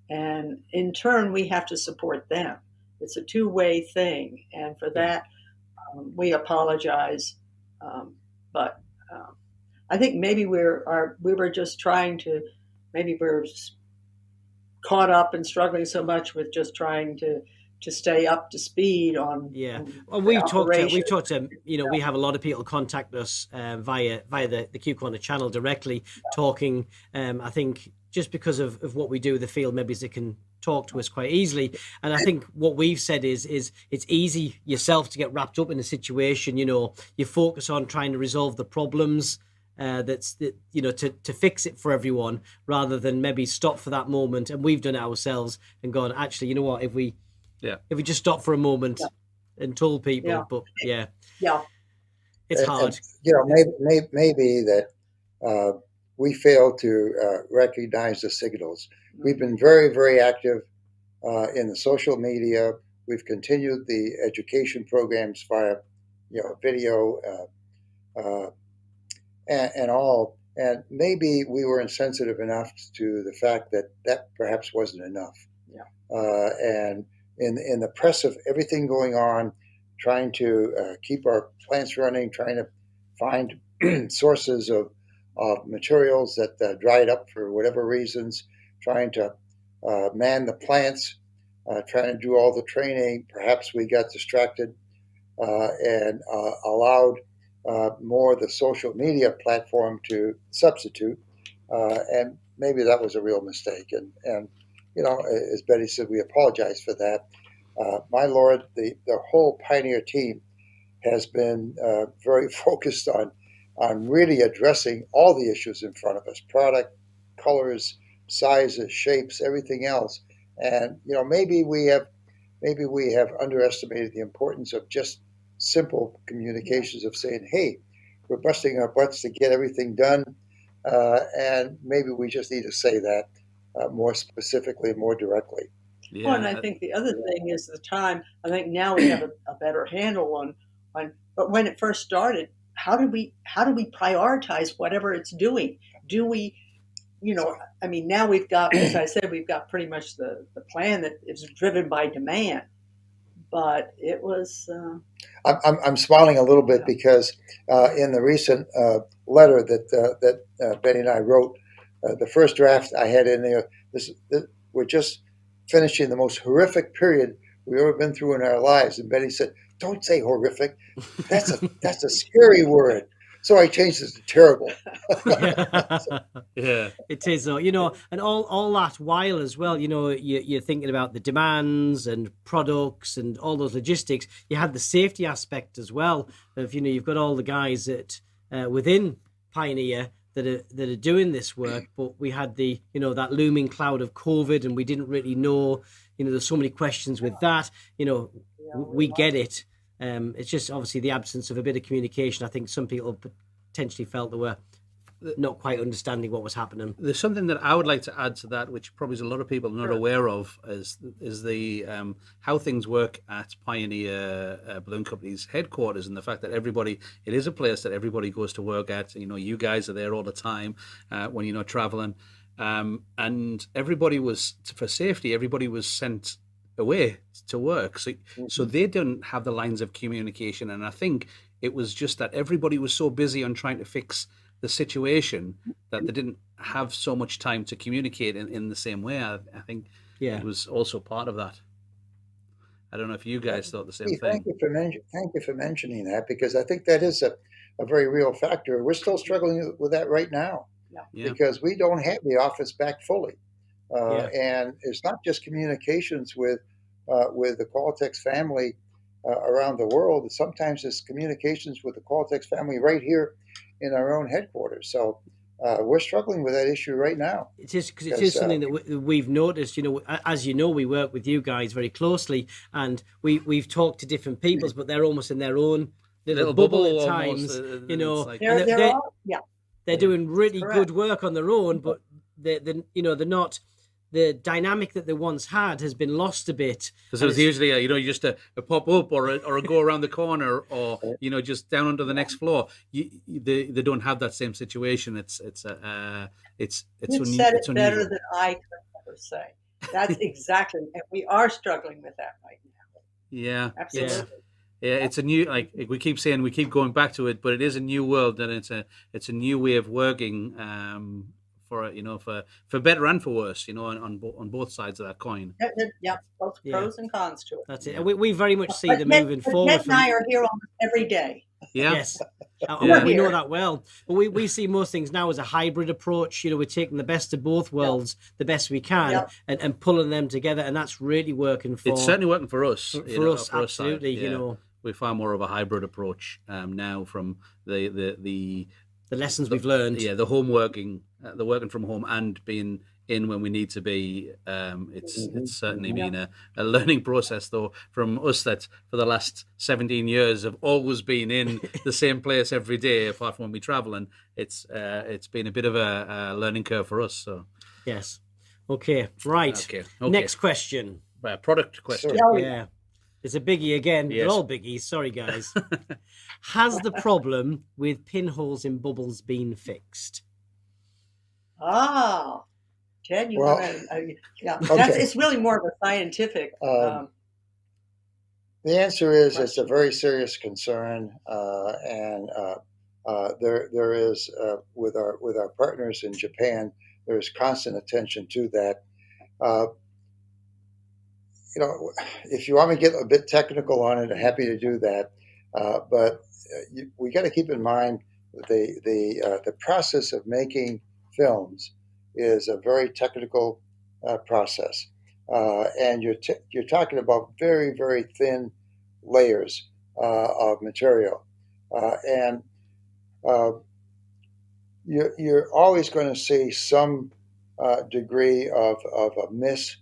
and in turn we have to support them. It's a two-way thing, and for that we apologize, but I think maybe we were just trying to, maybe we're caught up and struggling so much with just trying to stay up to speed on. Well, we've talked to we have a lot of people contact us via the Q Corner channel directly, talking. I think just because of what we do, they feel maybe they can talk to us quite easily. And I think what we've said is it's easy yourself to get wrapped up in a situation. You focus on trying to resolve the problems, to fix it for everyone, rather than maybe stop for that moment. And we've done it ourselves and gone, actually, you know what, if we just stop for a moment and told people, but it's hard. Maybe that we fail to recognize the signals. We've been very, very active in the social media. We've continued the education programs via, video and all. And maybe we were insensitive enough to the fact that perhaps wasn't enough. And in the press of everything going on, trying to keep our plants running, trying to find sources of materials that dried up for whatever reasons, trying to man the plants, trying to do all the training. Perhaps we got distracted and allowed more the social media platform to substitute, and maybe that was a real mistake. And as Betty said, we apologize for that. My Lord, the whole Pioneer team has been very focused on really addressing all the issues in front of us: product, colors, sizes, shapes, everything else. And maybe we have underestimated the importance of just simple communications of saying, hey, we're busting our butts to get everything done, and maybe we just need to say that more specifically, more directly. Well, and I think the other thing is the time. I think now we have a better handle on. But when it first started, how do we prioritize whatever it's doing? Do we, now we've got, as I said, we've got pretty much the plan that is driven by demand. But it was. I'm smiling a little bit because in the recent letter that Betty and I wrote, the first draft I had in there, we're just finishing the most horrific period we've ever been through in our lives. And Betty said, "Don't say horrific. That's a scary word. So I changed it to terrible. Yeah, it is, though, and all that while as well, you're thinking about the demands and products and all those logistics. You had the safety aspect as well of, you've got all the guys that within Pioneer that are doing this work, but we had the, that looming cloud of COVID, and we didn't really know, there's so many questions with that, we get it. It's just obviously the absence of a bit of communication. I think some people potentially felt they were not quite understanding what was happening. There's something that I would like to add to that, which probably a lot of people are not aware of, is the how things work at Pioneer Balloon Company's headquarters, and the fact that it is a place that everybody goes to work at. You guys are there all the time when you're not traveling, and everybody was, for safety, everybody was sent away to work, so they didn't have the lines of communication. And I think it was just that everybody was so busy on trying to fix the situation that they didn't have so much time to communicate in the same way. I think it was also part of that. I don't know if you guys thought the same thing. Thank you for mentioning that, because I think that is a very real factor. We're still struggling with that right now, because we don't have the office back fully. And it's not just communications with the Qualatex family around the world. Sometimes it's communications with the Qualatex family right here in our own headquarters. So we're struggling with that issue right now. It is, because it is something that we've noticed. As we work with you guys very closely, and we've talked to different peoples, but they're almost in their own little bubble at times. They're doing really good work on their own, but they're not. The dynamic that they once had has been lost a bit. Because it was usually, just a pop up or a go around the corner, or just down under the next floor. They don't have that same situation. It's better than I could ever say. That's exactly, and we are struggling with that right now. Yeah, absolutely. Yeah, it's a new, like we keep saying, we keep going back to it, but it is a new world, and it's a new way of working. For better and for worse, on both sides of that coin. Yeah, both pros and cons to it. That's it. And we very much see them moving forward. Ned and I are here almost every day. Yeah. Yes. We know that well. But we see most things now as a hybrid approach. We're taking the best of both worlds, the best we can, and pulling them together, and that's really working for. It's certainly working for us. For us, absolutely. We're far more of a hybrid approach now from the lessons we've learned. Yeah, the working from home and being in when we need to be. It's certainly been a learning process, though, from us that for the last 17 years have always been in the same place every day, apart from when we travel, and it's been a bit of a learning curve for us. So yes, okay, right. Okay. Next question. Product question. Yeah. It's a biggie again. Yes. They're all biggies. Sorry, guys. Has the problem with pinholes in bubbles been fixed? Ted, you want to? It's really more of a scientific. The answer is it's a very serious concern, and there is with our partners in Japan, there is constant attention to that. If you want me to get a bit technical on it, I'm happy to do that. But we got to keep in mind the process of making films is a very technical process, and you're talking about very, very thin layers of material, and you're always going to see some degree of a miss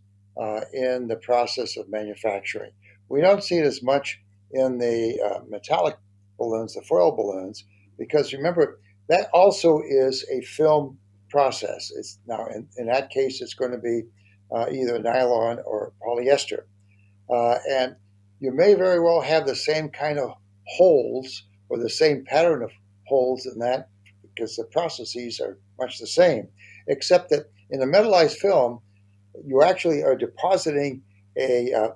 in the process of manufacturing. We don't see it as much in the metallic balloons, the foil balloons, because remember, that also is a film process. It's now, in that case, it's going to be either nylon or polyester. And you may very well have the same kind of holes or the same pattern of holes in that, because the processes are much the same, except that in a metallized film, you actually are depositing a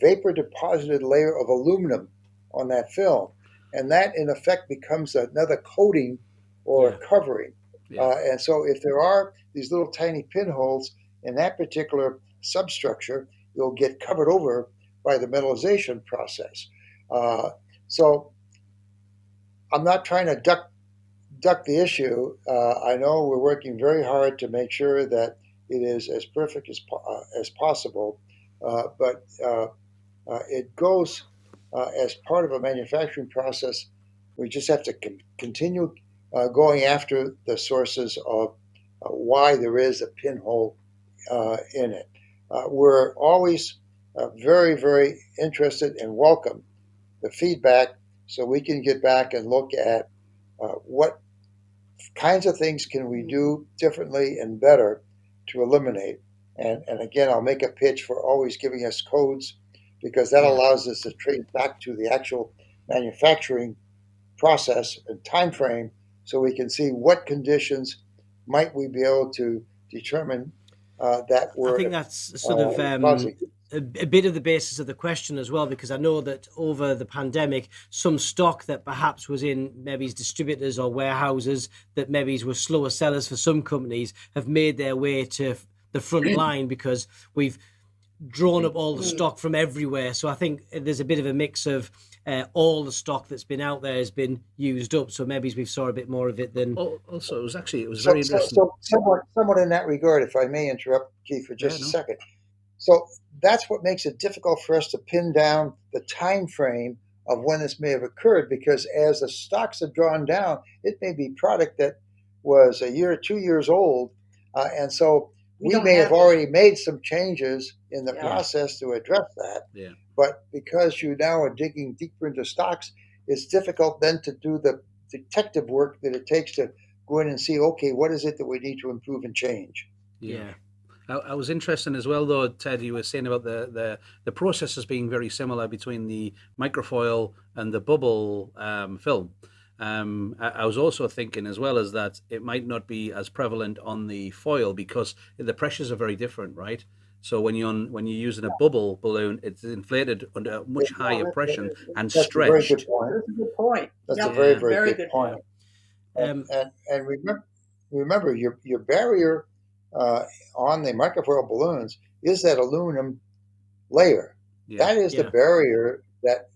vapor deposited layer of aluminum on that film. And that, in effect, becomes another coating or covering. And so if there are these little tiny pinholes in that particular substructure, you'll get covered over by the metallization process. So I'm not trying to duck duck the issue. I know we're working very hard to make sure that it is as perfect as possible, but it goes as part of a manufacturing process. We just have to continue going after the sources of why there is a pinhole in it. We're always very, very interested and welcome the feedback so we can get back and look at what kinds of things can we do differently and better to eliminate. And again, I'll make a pitch for always giving us codes, because that allows us to trace back to the actual manufacturing process and time frame, so we can see what conditions might we be able to determine that were. I think that's sort of a bit of the basis of the question as well, because I know that over the pandemic, some stock that perhaps was in maybe distributors or warehouses that maybe were slower sellers for some companies have made their way to the front line because we've drawn up all the stock from everywhere. So I think there's a bit of a mix of all the stock that's been out there has been used up. So maybe we saw a bit more of it than. Also, it was very interesting. So somewhat in that regard, if I may interrupt, Keith, for just a second. So that's what makes it difficult for us to pin down the time frame of when this may have occurred, because as the stocks have drawn down, it may be product that was a year or 2 years old, and so we may have already made some changes in the process to address that. Yeah. But because you now are digging deeper into stocks, it's difficult then to do the detective work that it takes to go in and see, okay, what is it that we need to improve and change? Yeah. I was interested as well, though, Ted, you were saying about the processes being very similar between the microfoil and the bubble film. I was also thinking as well as that it might not be as prevalent on the foil because the pressures are very different, right? So when you're using a bubble balloon, it's inflated under a much higher pressure and stretched. That's a good point. That's a very, very good point. And remember your barrier on the microfoil balloons is that aluminum layer. Yeah. That is the barrier that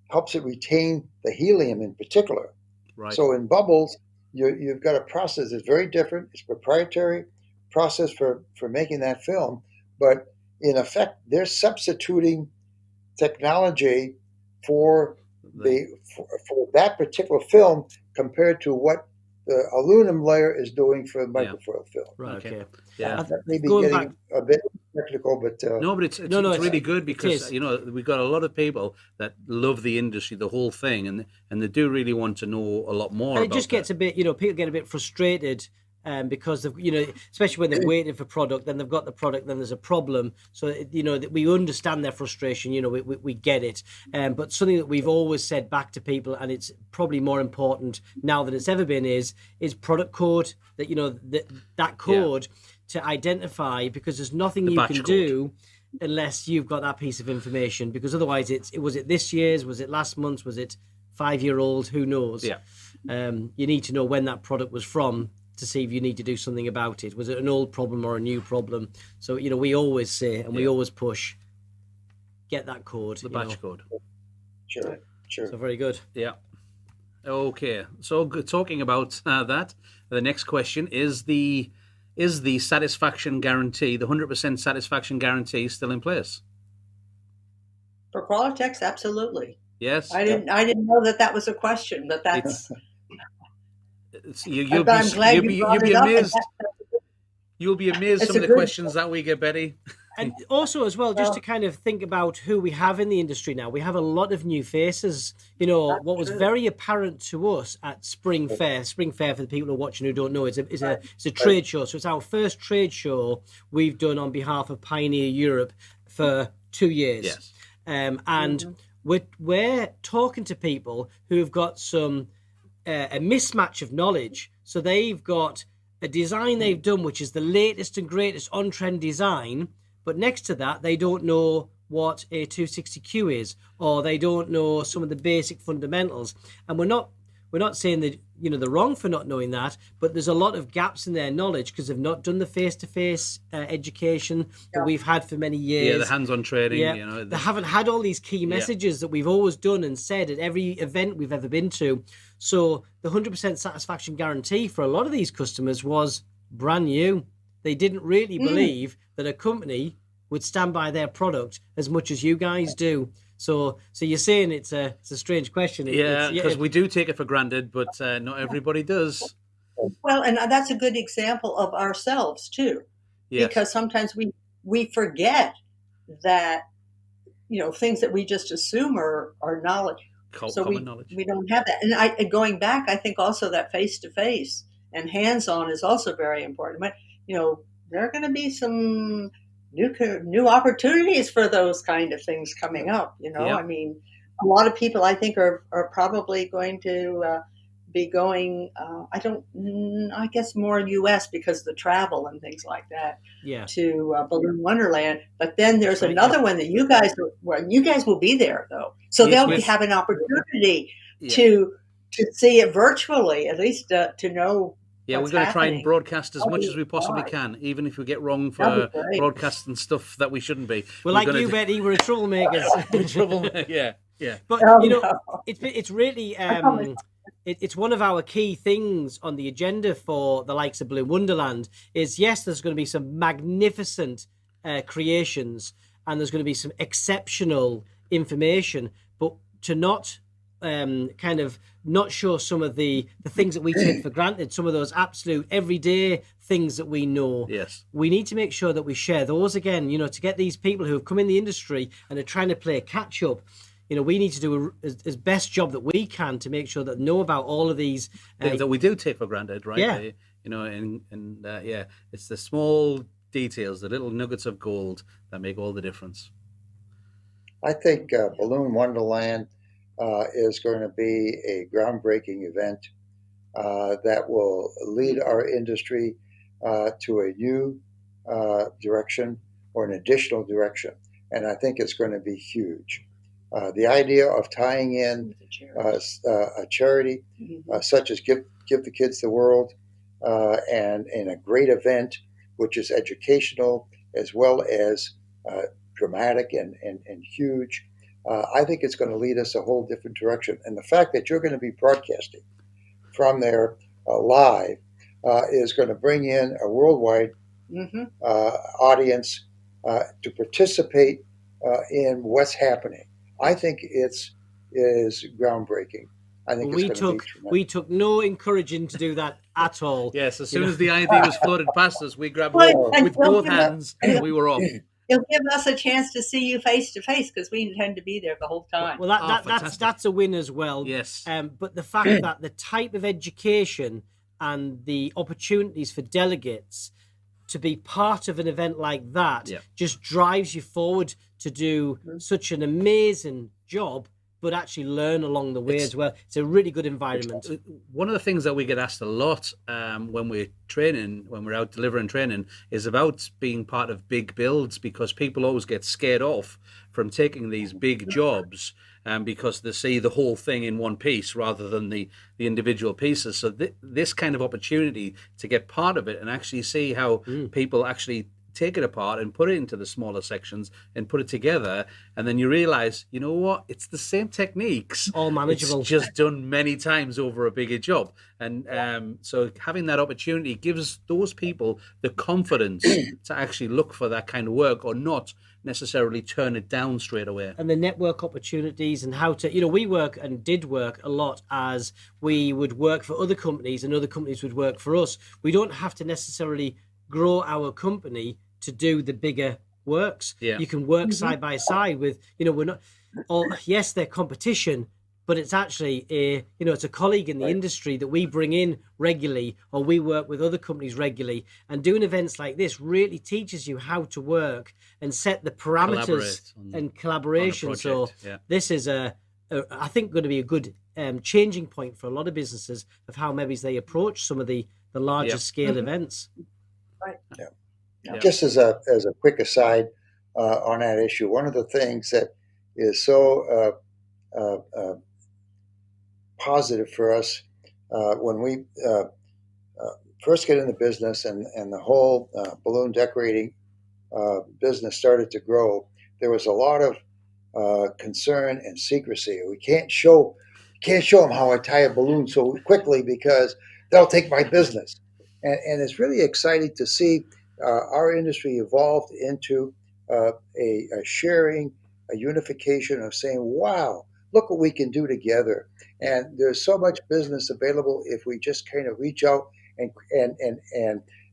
helps it retain the helium in particular. Right. So in bubbles, you've got a process that's very different. It's a proprietary process for making that film, but in effect, they're substituting technology for that particular film compared to what the aluminum layer is doing for microfoil film. Right. Okay. Yeah. That may be getting a bit technical, but no, but it's really good because we've got a lot of people that love the industry, the whole thing, and they do really want to know a lot more. And it just gets a bit, people get a bit frustrated. Because of, especially when they're waiting for product, then they've got the product, then there's a problem. So, we understand their frustration, we get it. But something that we've always said back to people, and it's probably more important now than it's ever been, is product code, that, that code to identify, because there's nothing you can do unless you've got that piece of information, because otherwise was it this year's, was it last month's, was it 5-year-old, who knows? Yeah. You need to know when that product was from, to see if you need to do something about it. Was it an old problem or a new problem? So, we always say, and we always push, get that code. The batch code. Sure. So very good. Yeah. Okay. So talking about that, the next question is the satisfaction guarantee, the 100% satisfaction guarantee still in place? For Qualatex, absolutely. Yes. I didn't know that was a question, but that's... You'll be amazed. You'll be amazed some of the questions that we get, Betty. And also, as well, just to kind of think about who we have in the industry now, we have a lot of new faces. What was very apparent to us at Spring Fair for the people who are watching who don't know, is a trade show. So it's our first trade show we've done on behalf of Pioneer Europe for 2 years. Yes. And we're talking to people who've got some a mismatch of knowledge. So they've got a design they've done, which is the latest and greatest on-trend design, but next to that, they don't know what a 260Q is, or they don't know some of the basic fundamentals. And we're not saying that they're wrong for not knowing that, but there's a lot of gaps in their knowledge because they've not done the face-to-face education that we've had for many years. Yeah, the hands-on training. They haven't had all these key messages that we've always done and said at every event we've ever been to. So the 100% satisfaction guarantee for a lot of these customers was brand new. They didn't really believe that a company would stand by their product as much as you guys do. So you're saying it's a strange question. Yeah, because we do take it for granted, but not everybody does. Well, and that's a good example of ourselves too, Yes. because sometimes we forget that, things that we just assume are knowledge. So Common knowledge. We don't have that. And going back, I think also that face to face and hands on is also very important. But there are going to be some new opportunities for those kind of things coming up. I mean, a lot of people I think are probably going to be going. I guess more U.S. because of the travel and things like that. Yeah. To Balloon Wonderland, but then there's another one that you guys will be there though, so they'll have an opportunity to see it virtually, at least to know. Yeah, we're going to try and broadcast as much as we possibly can, even if we get wrong for broadcasting stuff that we shouldn't be. Well, like you, Betty, we're troublemakers. Yeah. But it's really it's one of our key things on the agenda for the likes of Balloon Wonderland. Is yes, there's going to be some magnificent creations, and there's going to be some exceptional information, but to not kind of not show some of the things that we take for granted, some of those absolute everyday things that we know. Yes. We need to make sure that we share those again, to get these people who have come in the industry and are trying to play catch up. We need to do as best job that we can to make sure that know about all of these things that we do take for granted, right? Yeah. It's the small details, the little nuggets of gold that make all the difference. I think Balloon Wonderland is going to be a groundbreaking event that will lead our industry to a new direction or an additional direction. And I think it's going to be huge. The idea of tying in a charity such as Give the Kids the World and a great event, which is educational as well as dramatic and huge, I think it's going to lead us a whole different direction. And the fact that you're going to be broadcasting from there live is going to bring in a worldwide audience to participate in what's happening. I think it is groundbreaking. I think we took no encouraging to do that at all. Yes, as soon as the idea was floated past us, we grabbed it with both hands and we were off. It'll give us a chance to see you face to face because we intend to be there the whole time. Well, that's a win as well. Yes. But the fact that the type of education and the opportunities for delegates to be part of an event like that just drives you forward to do such an amazing job, but actually learn along the way as well. It's a really good environment. One of the things that we get asked a lot when we're training, when we're out delivering training, is about being part of big builds, because people always get scared off from taking these big jobs because they see the whole thing in one piece rather than the individual pieces. So this kind of opportunity to get part of it and actually see how people actually take it apart and put it into the smaller sections and put it together, and then you realize, you know what, it's the same techniques, all manageable, it's just done many times over a bigger job. And so having that opportunity gives those people the confidence to actually look for that kind of work, or not necessarily turn it down straight away. And the network opportunities and how to, we work and did work a lot as we would work for other companies and other companies would work for us. We don't have to necessarily grow our company to do the bigger works. Yeah. You can work side by side with, we're not, yes, they're competition, but it's actually it's a colleague in the industry that we bring in regularly, or we work with other companies regularly. And doing events like this really teaches you how to work and set the parameters and collaboration. So this is I think going to be a good changing point for a lot of businesses of how maybe they approach some of the larger scale events. Right. Yeah. Just as a quick aside on that issue, one of the things that is so positive for us when we first get in the business and the whole balloon decorating business started to grow, there was a lot of concern and secrecy. We can't show can't show them how I tie a balloon so quickly because they'll take my business. And it's really exciting to see our industry evolved into a sharing, a unification of saying, wow, look what we can do together. And there's so much business available if we just kind of reach out and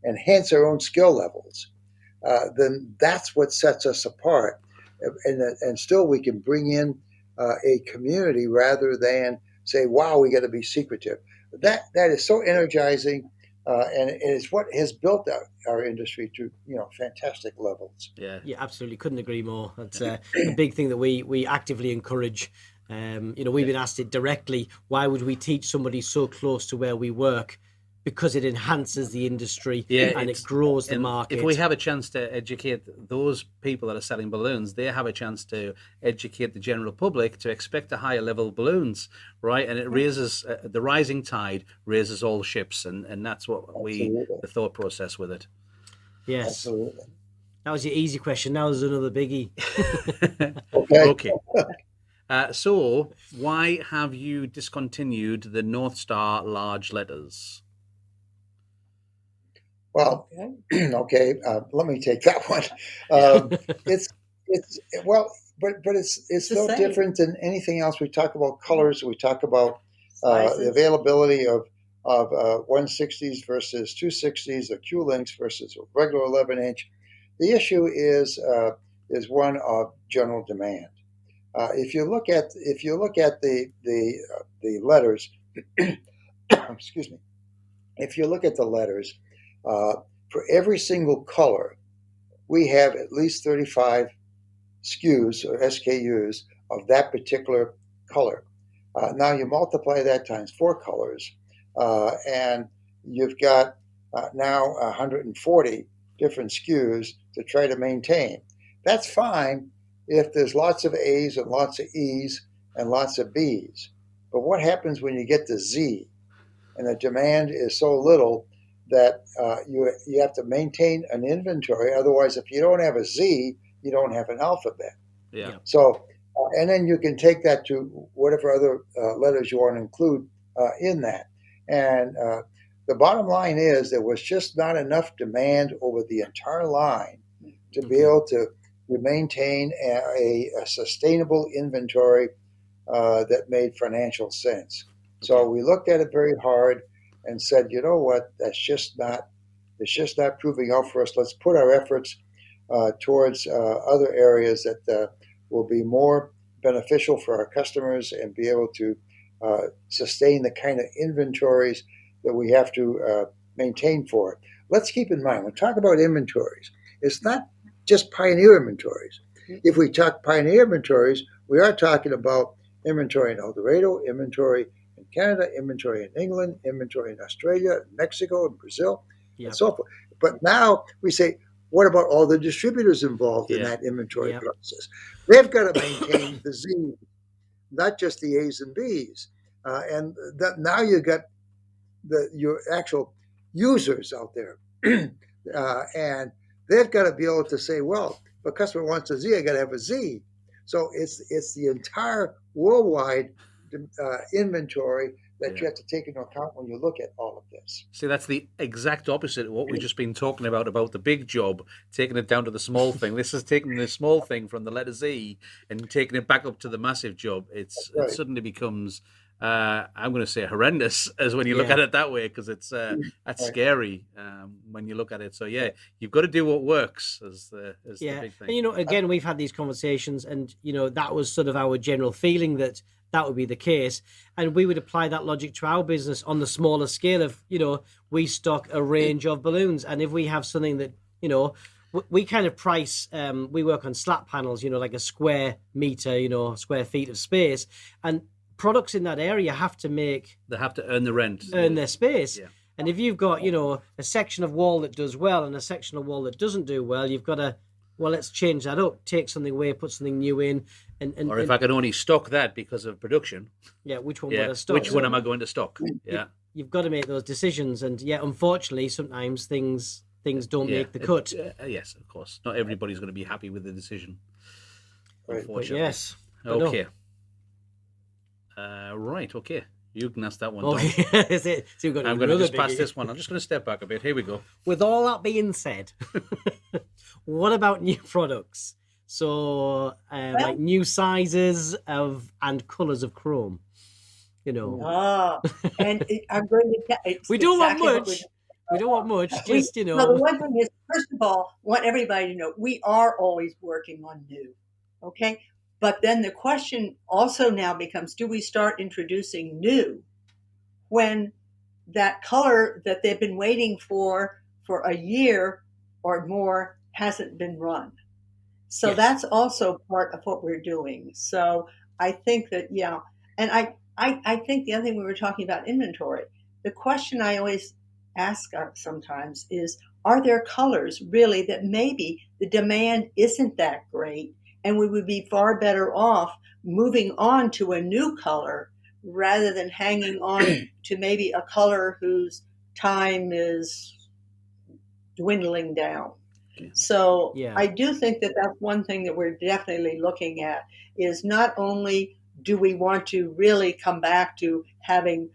enhance our own skill levels. Then that's what sets us apart. And still we can bring in a community rather than say, wow, we got to be secretive. That is so energizing. And it's what has built our industry to fantastic levels. Yeah, absolutely, couldn't agree more. That's a big thing that we actively encourage. We've been asked it directly. Why would we teach somebody so close to where we work? Because it enhances the industry and it grows the market. If we have a chance to educate those people that are selling balloons, they have a chance to educate the general public to expect a higher level of balloons, right? And it raises the rising tide raises all ships, and that's what the thought process with it. Yes, absolutely. That was your easy question. Now there's another biggie. Okay. So why have you discontinued the North Star large letters? Well, okay. Let me take that one. It's no different than anything else. We talk about colors. We talk about the availability of 160s versus 260s, or Q links versus a regular 11-inch. The issue is one of general demand. If you look at the letters, excuse me. If you look at the letters. For every single color, we have at least 35 SKUs or SKUs of that particular color. Now you multiply that times 4 colors, and you've got now 140 different SKUs to try to maintain. That's fine if there's lots of A's and lots of E's and lots of B's. But what happens when you get to Z and the demand is so little that you have to maintain an inventory? Otherwise, if you don't have a Z, you don't have an alphabet. Yeah. So, and then you can take that to whatever other letters you want to include in that. And the bottom line is there was just not enough demand over the entire line to be able to maintain a sustainable inventory that made financial sense. So we looked at it very hard and said, you know what, it's just not proving out for us. Let's put our efforts towards other areas that will be more beneficial for our customers and be able to sustain the kind of inventories that we have to maintain for it. Let's keep in mind, when we talk about inventories, it's not just Pioneer inventories. If we talk Pioneer inventories, we are talking about inventory in El Dorado, inventory in Canada, inventory in England, inventory in Australia, Mexico, and Brazil, and so forth. But now we say, what about all the distributors involved in that inventory process? They've got to maintain the Z, not just the A's and B's. And that now you got your actual users out there. And they've got to be able to say, well, if a customer wants a Z, I got to have a Z. So it's the entire worldwide inventory that you have to take into account when you look at all of this. See, that's the exact opposite of what we've just been talking about the big job, taking it down to the small thing. This is taking the small thing from the letter Z and taking it back up to the massive job. It suddenly becomes, I'm going to say horrendous, as when you look at it that way, because it's that's scary when you look at it. So you've got to do what works as the big thing. And again, we've had these conversations, and that was sort of our general feeling that would be the case, and we would apply that logic to our business on the smaller scale of we stock a range of balloons, and if we have something that we kind of price, we work on slat panels, like a square meter, square feet of space, and products in that area have to earn the rent, earn their space. And if you've got a section of wall that does well and a section of wall that doesn't do well, you've got to let's change that up, take something away, put something new in. Or if I can only stock that because of production, which one would I stock? Which one am I going to stock? You've got to make those decisions, and unfortunately, sometimes things don't make the cut. Yes, of course, not everybody's going to be happy with the decision. Right. Unfortunately, yes. Okay. Right, okay. You can ask that one, Oh, Don. is it? So we've got I'm going to just pass biggie. this one. I'm just going to step back a bit. Here we go. With all that being said, what about new products? So, like new sizes of and colors of chrome. You know. And I'm going to tell we don't want much. We don't want much. Just Well, the one thing is, first of all, want everybody to know we are always working on new. Okay. But then the question also now becomes, do we start introducing new when that color that they've been waiting for a year or more hasn't been run? So Yes. that's also part of what we're doing. So I think that, yeah. And I think the other thing we were talking about inventory, the question I always ask sometimes is, are there colors really that maybe the demand isn't that great and we would be far better off moving on to a new color rather than hanging on to maybe a color whose time is dwindling down? So yeah. I do think that that's one thing that we're definitely looking at, is not only do we want to really come back to having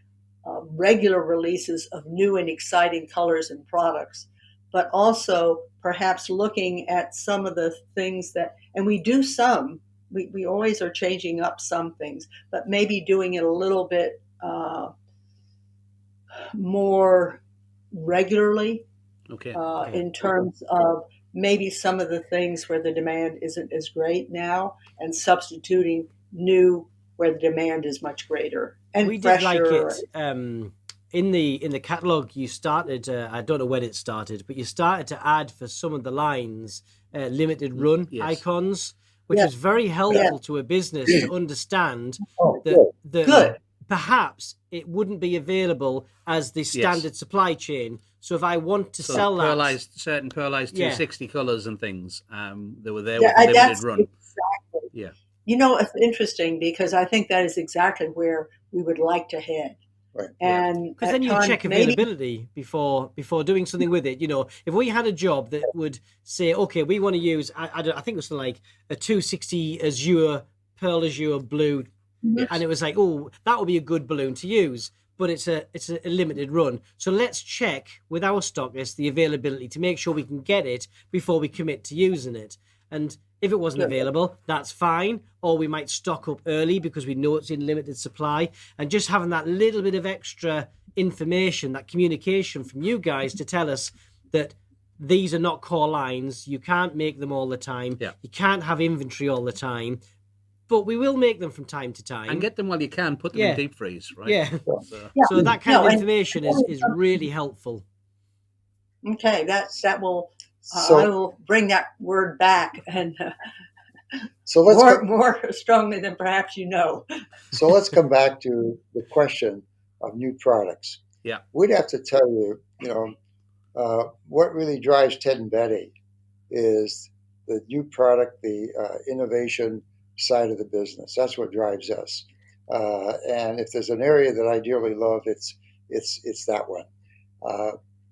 regular releases of new and exciting colors and products, but also perhaps looking at some of the things that, and we do some, we always are changing up some things, but maybe doing it a little bit more regularly. Okay. In terms of maybe some of the things where the demand isn't as great now, and substituting new where the demand is much greater and we fresher. Did like it. In the catalog, you started. I don't know when it started, but you started to add for some of the lines limited run icons, which is very helpful to a business to understand that perhaps it wouldn't be available as the standard supply chain. So if I want to sell certain pearlized 260 colors and things, they were there with the limited run. Exactly. Yeah. You know, it's interesting because I think that is exactly where we would like to head. Right. And because then you check availability before doing something with it. You know, if we had a job that would say, okay, we want to use, I think it was like a 260 azure, pearl azure blue, and it was like, oh, that would be a good balloon to use, but it's a limited run. So let's check with our stockist the availability to make sure we can get it before we commit to using it. And if it wasn't available, that's fine. Or we might stock up early because we know it's in limited supply. And just having that little bit of extra information, that communication from you guys to tell us that these are not core lines. You can't make them all the time. Yeah. You can't have inventory all the time. But we will make them from time to time. And get them while you can. Put them in deep freeze, right? Yeah. So that kind of information is really helpful. Okay, that will... I will bring that word back, and so let's more strongly than perhaps you know. So let's come back to the question of new products. Yeah, we'd have to tell you, what really drives Ted and Betty is the new product, the innovation side of the business. That's what drives us. And if there's an area that I dearly love, it's that one.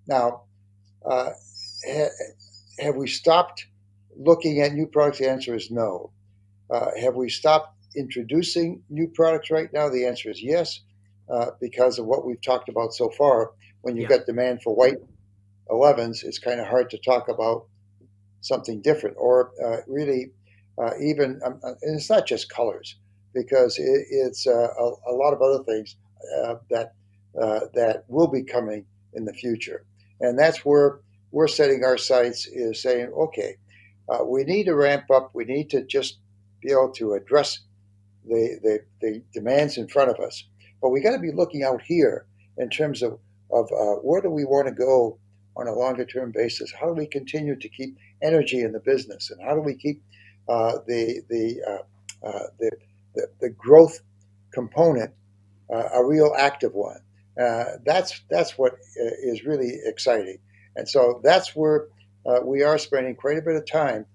Now. Have we stopped looking at new products? The answer is no. Have we stopped introducing new products right now? The answer is yes, because of what we've talked about so far. When you've got demand for white 11s, it's kind of hard to talk about something different, or really even, and it's not just colors, because it's a lot of other things that will be coming in the future. And that's where we're setting our sights, is saying, okay, we need to ramp up. We need to just be able to address the demands in front of us. But we got to be looking out here in terms of where do we want to go on a longer term basis? How do we continue to keep energy in the business, and how do we keep the growth component a real active one? That's what is really exciting. And so that's where we are spending quite a bit of time.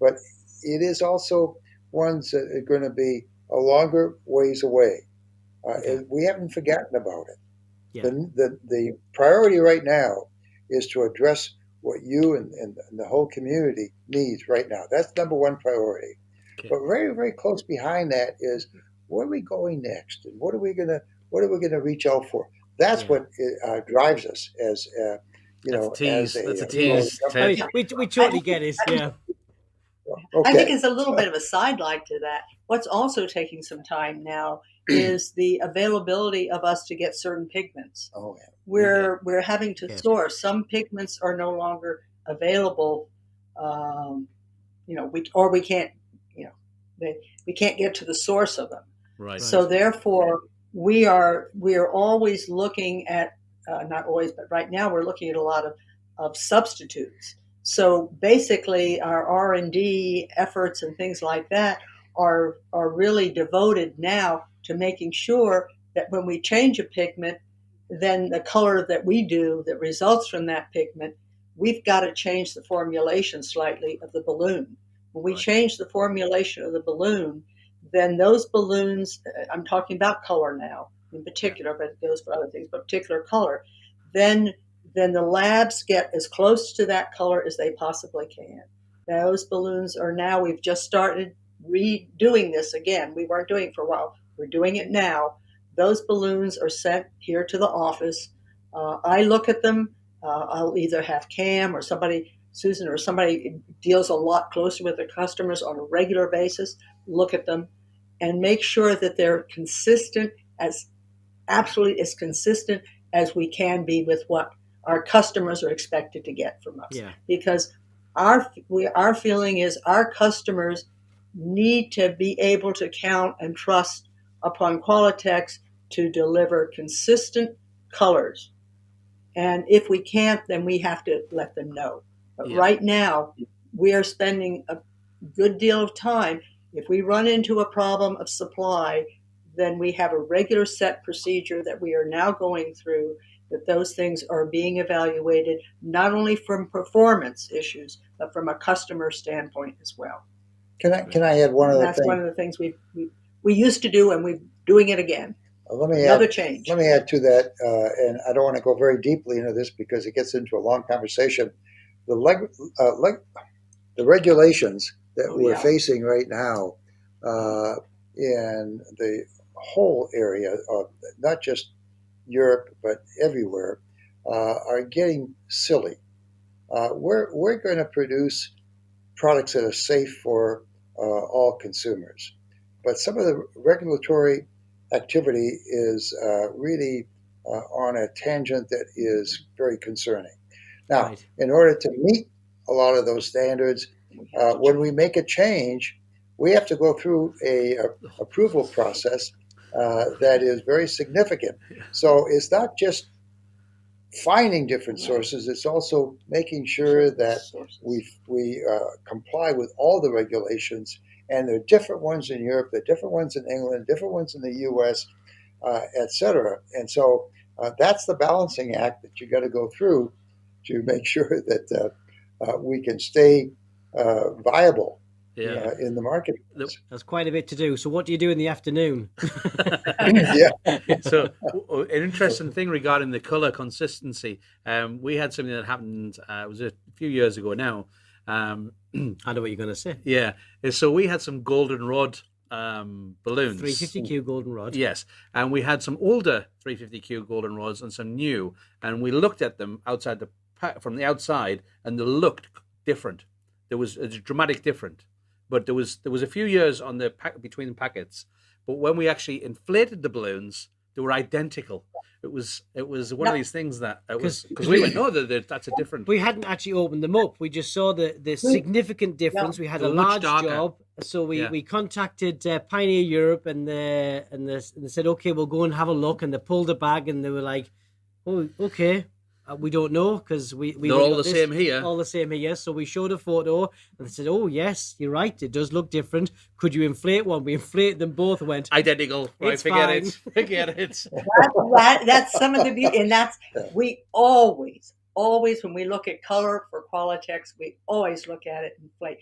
But it is also ones that are going to be a longer ways away. We haven't forgotten about it. Yeah. The priority right now is to address what you and the whole community needs right now. That's number one priority. Okay. But very, very close behind that is, where are we going next, and what are we gonna reach out for? That's what drives us as That's a tease. I mean, we totally get it. Yeah. I think it's a little bit of a sidelight to that. What's also taking some time now is the availability of us to get certain pigments. Oh, yeah. We're having to source. Some pigments are no longer available. We can't, we can't get to the source of them. Right. So therefore, we are always looking at, not always, but right now we're looking at a lot of substitutes. So basically, our R&D efforts and things like that are really devoted now to making sure that when we change a pigment, then the color that we do that results from that pigment, we've got to change the formulation slightly of the balloon. When we change the formulation of the balloon, then those balloons, I'm talking about color now in particular, but it goes for other things, but particular color, then the labs get as close to that color as they possibly can. Those balloons are now, we've just started redoing this again. We weren't doing it for a while. We're doing it now. Those balloons are sent here to the office. I look at them. I'll either have Cam or Susan or somebody deals a lot closer with their customers on a regular basis, look at them and make sure that they're consistent, absolutely as consistent as we can be with what our customers are expected to get from us. Yeah. Because our feeling is our customers need to be able to count and trust upon Qualatex to deliver consistent colors. And if we can't, then we have to let them know. But right now, we are spending a good deal of time. If we run into a problem of supply, then we have a regular set procedure that we are now going through, that those things are being evaluated, not only from performance issues, but from a customer standpoint as well. Can I add one other thing? That's one of the things we used to do, and we're doing it again. Another change. Let me add to that, and I don't want to go very deeply into this because it gets into a long conversation. The regulations that we're facing right now in the whole area of not just Europe but everywhere are getting silly. We're going to produce products that are safe for all consumers, but some of the regulatory activity is really on a tangent that is very concerning. Now, in order to meet a lot of those standards, when we make a change, we have to go through a approval process that is very significant. So it's not just finding different sources, it's also making sure that we comply with all the regulations. And there are different ones in Europe, there are different ones in England, different ones in the U.S., et cetera. And so that's the balancing act that you got to go through to make sure that we can stay viable in the market. That's quite a bit to do. So what do you do in the afternoon? So an interesting thing regarding the color consistency. We had something that happened, it was a few years ago now. I know what you're going to say. Yeah. So we had some goldenrod balloons. 350Q goldenrod. Yes. And we had some older 350Q goldenrods and some new. And we looked at them from the outside, and they looked different. There was a dramatic difference. But there was a few years on the between the packets. But when we actually inflated the balloons, they were identical. It was one of these things that because we went, no, that's a different. We hadn't actually opened them up. We just saw the significant difference. We had a large job, so we contacted Pioneer Europe, and they said, okay, we'll go and have a look. And they pulled a bag, and they were like, oh, okay. We don't know because they're all the same here. All the same here. So we showed a photo and they said, "Oh yes, you're right. It does look different. Could you inflate one?" We inflated them both. Went identical. Right, forget it. That's some of the beauty, and that's we always when we look at color for Qualatex, we always look at it inflate.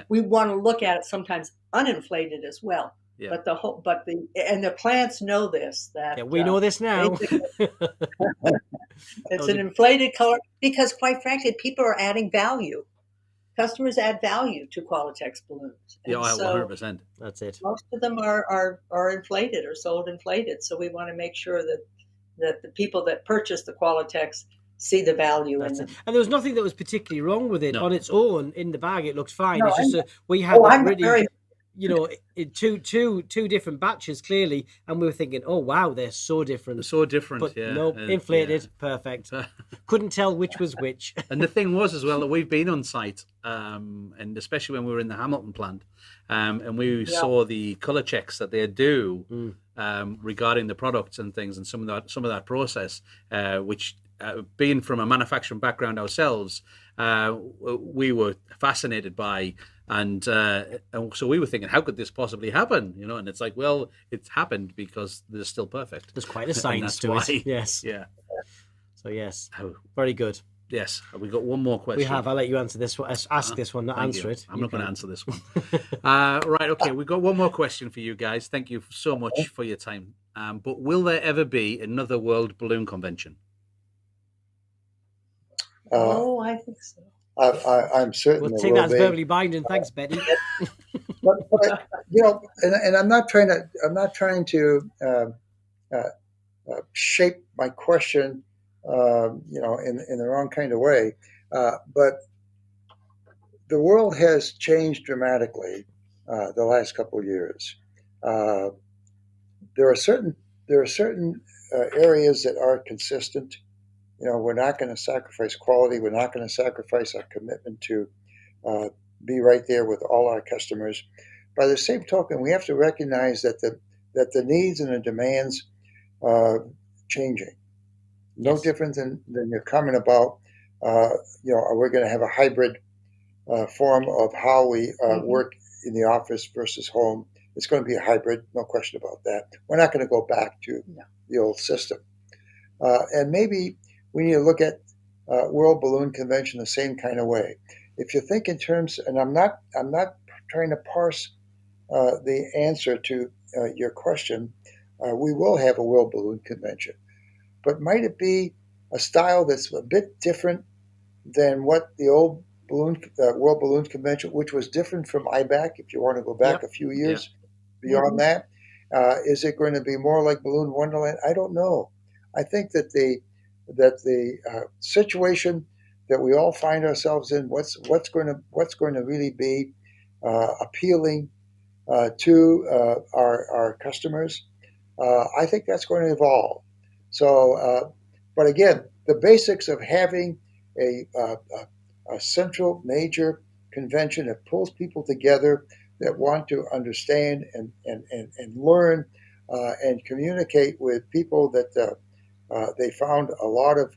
We want to look at it sometimes uninflated as well. Yeah. But the plants know this. That we know this now. It's an inflated color because, quite frankly, people are adding value. customers add value to Qualatex balloons. And Yeah, so 100%. That's it. most of them are inflated or sold inflated. So we want to make sure that the people that purchase the Qualatex see the value in them. And there was nothing that was particularly wrong with it on its own. In the bag, it looks fine. No, it's just we had that I'm really, very, two different batches clearly, and we were thinking, oh wow, they're so different. They're so different, but yeah. nope, inflated, perfect. Couldn't tell which was which. And the thing was as well that we've been on site, and especially when we were in the Hamilton plant, and we saw the color checks that they do regarding the products and things, and some of that process, which. Being from a manufacturing background ourselves, we were fascinated by, and so we were thinking, how could this possibly happen? And it's like, well, it's happened because they're still perfect. There's quite a science to it. Yes. Yeah. So yes, very good. Yes. Have we got one more question? We have. I'll let you answer this one. Ask this one, not answer it. I'm not going to answer this one. Right. Okay. We've got one more question for you guys. Thank you so much for your time. But will there ever be another World Balloon Convention? I think so. I'm certain. We'll take that as verbally binding. Thanks, Betty. but and I'm not trying to shape my question, in the wrong kind of way. But the world has changed dramatically the last couple of years. There are certain areas that are consistent. We're not going to sacrifice quality. We're not going to sacrifice our commitment to be right there with all our customers. By the same token, we have to recognize that the needs and the demands are changing. No different than your comment about, are we going to have a hybrid form of how we work in the office versus home? It's going to be a hybrid, no question about that. We're not going to go back to the old system. And maybe we need to look at World Balloon Convention the same kind of way. If you think in terms, and I'm not trying to parse the answer to your question, we will have a World Balloon Convention, but might it be a style that's a bit different than what the old World Balloon Convention, which was different from IBAC, if you want to go back a few years beyond that? Is it going to be more like Balloon Wonderland? I don't know. I think that the situation that we all find ourselves in, what's going to really be appealing to our customers, I think that's going to evolve. So, but again, the basics of having a central major convention that pulls people together that want to understand and learn and communicate with people that they found a lot of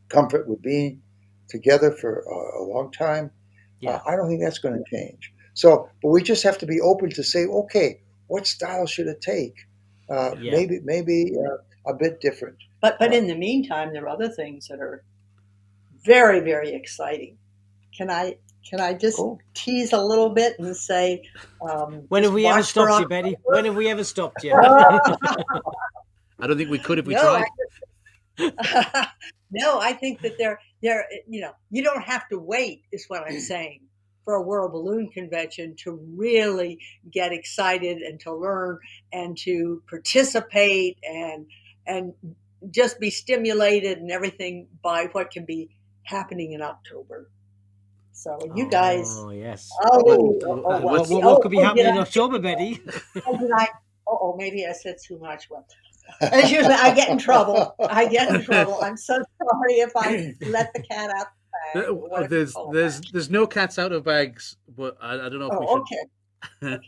comfort with being together for a long time. I don't think that's going to change. So, but we just have to be open to say, okay, what style should it take? Maybe a bit different. But in the meantime, there are other things that are very, very exciting. Can I just tease a little bit and say, when have we ever stopped you, Betty? When have we ever stopped you? I don't think we could if we tried. No, I think that they're you don't have to wait, is what I'm saying, for a World Balloon Convention to really get excited and to learn and to participate and just be stimulated and everything by what can be happening in October. So you guys, what could be happening in October, Betty? Maybe I said too much. Well, as usual, I get in trouble. I'm so sorry if I let the cat out of the bag. There's no cats out of bags, but I don't know if we should.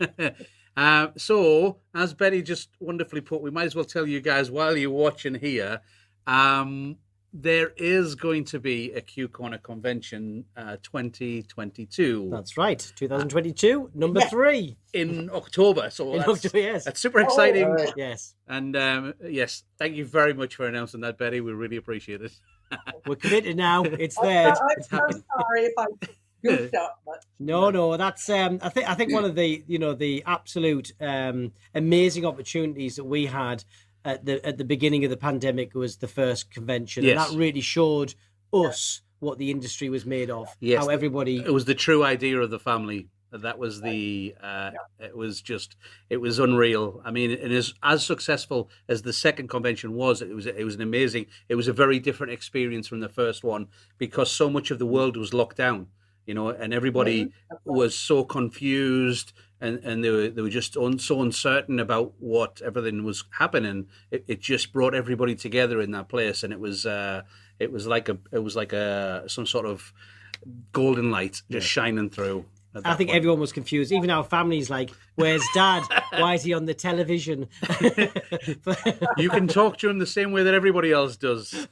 Okay. So, as Betty just wonderfully put, we might as well tell you guys while you're watching here, there is going to be a Q Corner Convention 2022. That's right, 2022, number 3 in October. So that's super exciting. Right. Yes, and yes, thank you very much for announcing that, Betty. We really appreciate it. We're committed now. It's there. I'm so sorry if I goofed up, but no. That's I think one of the absolute amazing opportunities that we had at the beginning of the pandemic was the first convention, and that really showed us what the industry was made of. Yes, how everybody. It was the true idea of the family. That was the. It was unreal. I mean, it is as successful as the second convention was. It was an amazing. It was a very different experience from the first one because so much of the world was locked down. And everybody was so confused, and they were just so uncertain about what everything was happening. It just brought everybody together in that place, and it was like some sort of golden light just shining through. I think everyone was confused. Even our family's like, "Where's Dad? Why is he on the television?" You can talk to him the same way that everybody else does.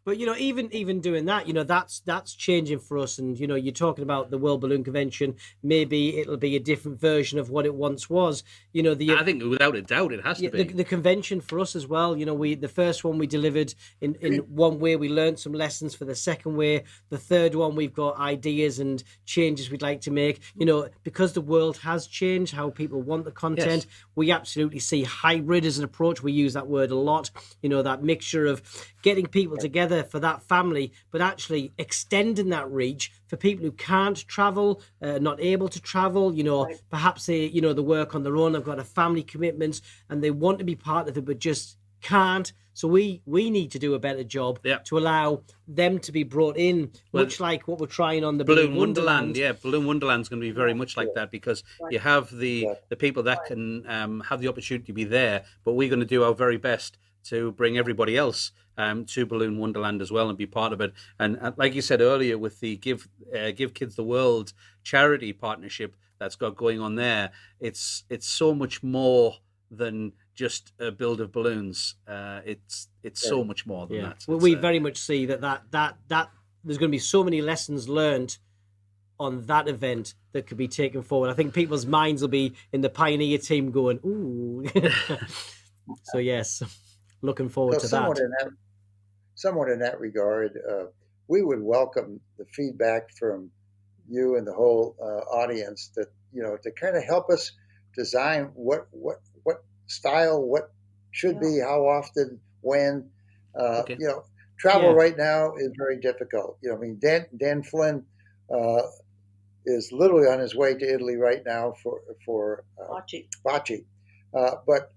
But even doing that, that's changing for us. And you're talking about the World Balloon Convention. Maybe it'll be a different version of what it once was. I think without a doubt it has to be. The convention for us as well. The first one we delivered in one way. We learned some lessons for the second way. The third one we've got ideas and changes we'd like to make. Because the world has changed, how people want the content. Yes. We absolutely see hybrid as an approach. We use that word a lot. That mixture of getting people together for that family, but actually extending that reach for people who can't travel, not able to travel, perhaps they work on their own, they've got a family commitment and they want to be part of it, but just can't. So we need to do a better job to allow them to be brought in, much like what we're trying on the Balloon Wonderland. Yeah, Balloon Wonderland's going to be very much like that because you have the people that can have the opportunity to be there, but we're going to do our very best to bring everybody else to Balloon Wonderland as well and be part of it. And like you said earlier, with the Give Kids the World charity partnership that's got going on there, it's so much more than just a build of balloons. It's so much more than that. Well, we very much see that there's going to be so many lessons learned on that event that could be taken forward. I think people's minds will be in the Pioneer team going, ooh. So yes. Looking forward to that. Somewhat in that regard, we would welcome the feedback from you and the whole audience that to kind of help us design what style, what should be, how often, when. Travel right now is very difficult. Dan Flynn is literally on his way to Italy right now for bocce, but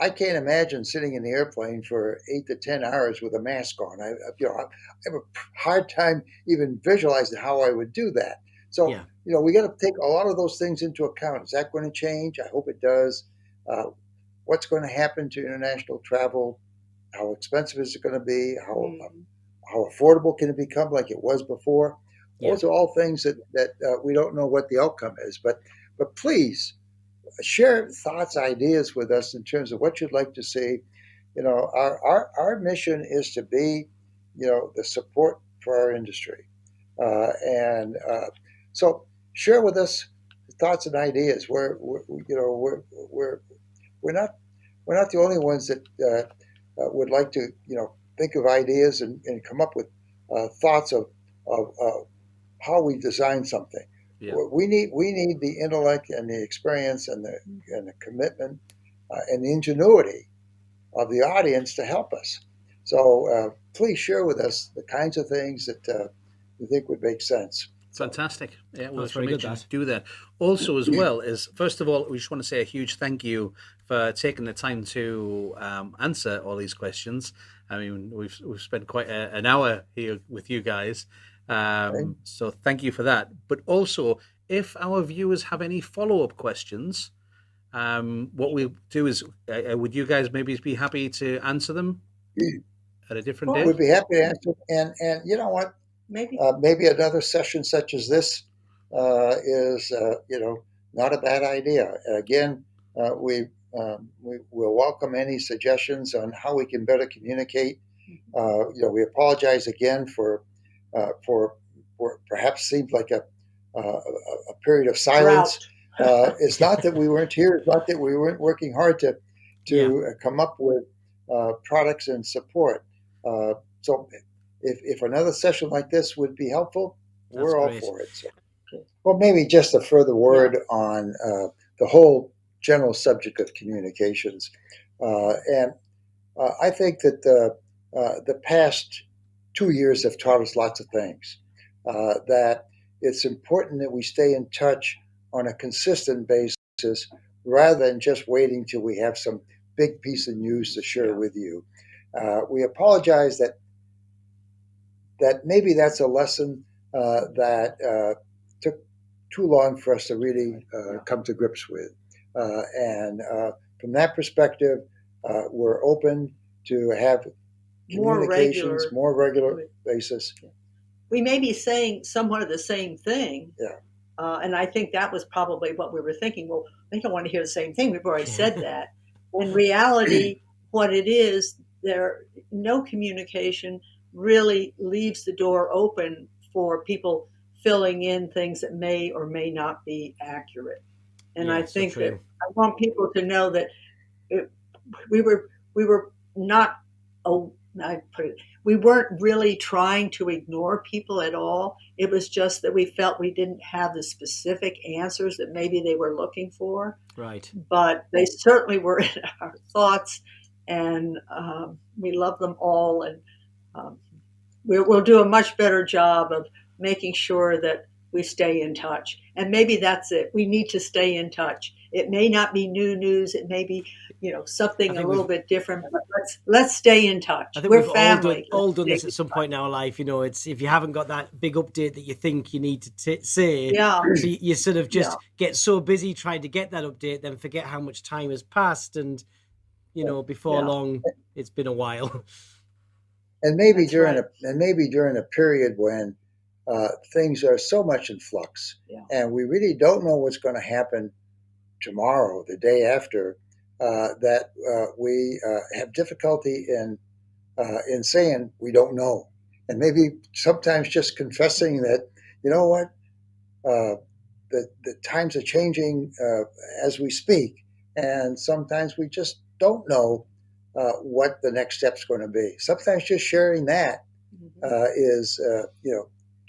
I can't imagine sitting in the airplane for 8 to 10 hours with a mask on. I have a hard time even visualizing how I would do that. So, we got to take a lot of those things into account. Is that going to change? I hope it does. What's going to happen to international travel? How expensive is it going to be? How affordable can it become like it was before? Those are all things that we don't know what the outcome is. But please, share thoughts, ideas with us in terms of what you'd like to see. Our mission is to be, the support for our industry, so share with us thoughts and ideas. We're not the only ones that would like to, think of ideas and come up with thoughts of how we design something. Yeah. We need the intellect and the experience and the commitment and the ingenuity of the audience to help us. So please share with us the kinds of things that you think would make sense. Fantastic. Yeah, well, it's very good to do that. Also, as well, is first of all, we just want to say a huge thank you for taking the time to answer all these questions. I mean, we've spent quite an hour here with you guys. So thank you for that. But also, if our viewers have any follow-up questions, what we'll do is, would you guys maybe be happy to answer them at a different day? We'd be happy to answer. And you know what? Maybe another session such as this is not a bad idea. Again, we will welcome any suggestions on how we can better communicate. We apologize again for perhaps seemed like a period of silence. It's not that we weren't here. It's not that we weren't working hard to come up with products and support. So if another session like this would be helpful, we're all for it. So, well, maybe just a further word on the whole general subject of communications. And I think that the past 2 years have taught us lots of things. That it's important that we stay in touch on a consistent basis rather than just waiting till we have some big piece of news to share with you. We apologize that maybe that's a lesson that took too long for us to really come to grips with. And from that perspective, we're open to have communications, more regular basis. We may be saying somewhat of the same thing. Yeah. And I think that was probably what we were thinking. Well, they don't want to hear the same thing. We've already said that. In reality, what it is, no communication really leaves the door open for people filling in things that may or may not be accurate. And I think that I want people to know that we were not, we weren't really trying to ignore people at all. It was just that we felt we didn't have the specific answers that maybe they were looking for. Right. But they certainly were in our thoughts, and we love them all. And we'll do a much better job of making sure that we stay in touch. And maybe that's it. We need to stay in touch. It may not be new news. It may be, something a little bit different. But let's stay in touch. I think we're we've family. all done this at some point in our life. It's if you haven't got that big update that you think you need to say, so you sort of just get so busy trying to get that update, then forget how much time has passed, and before long, it's been a while. And maybe during a period when things are so much in flux, and we really don't know what's going to happen tomorrow, the day after, that we have difficulty in saying we don't know, and maybe sometimes just confessing that the times are changing as we speak, and sometimes we just don't know what the next step's going to be. Sometimes just sharing that is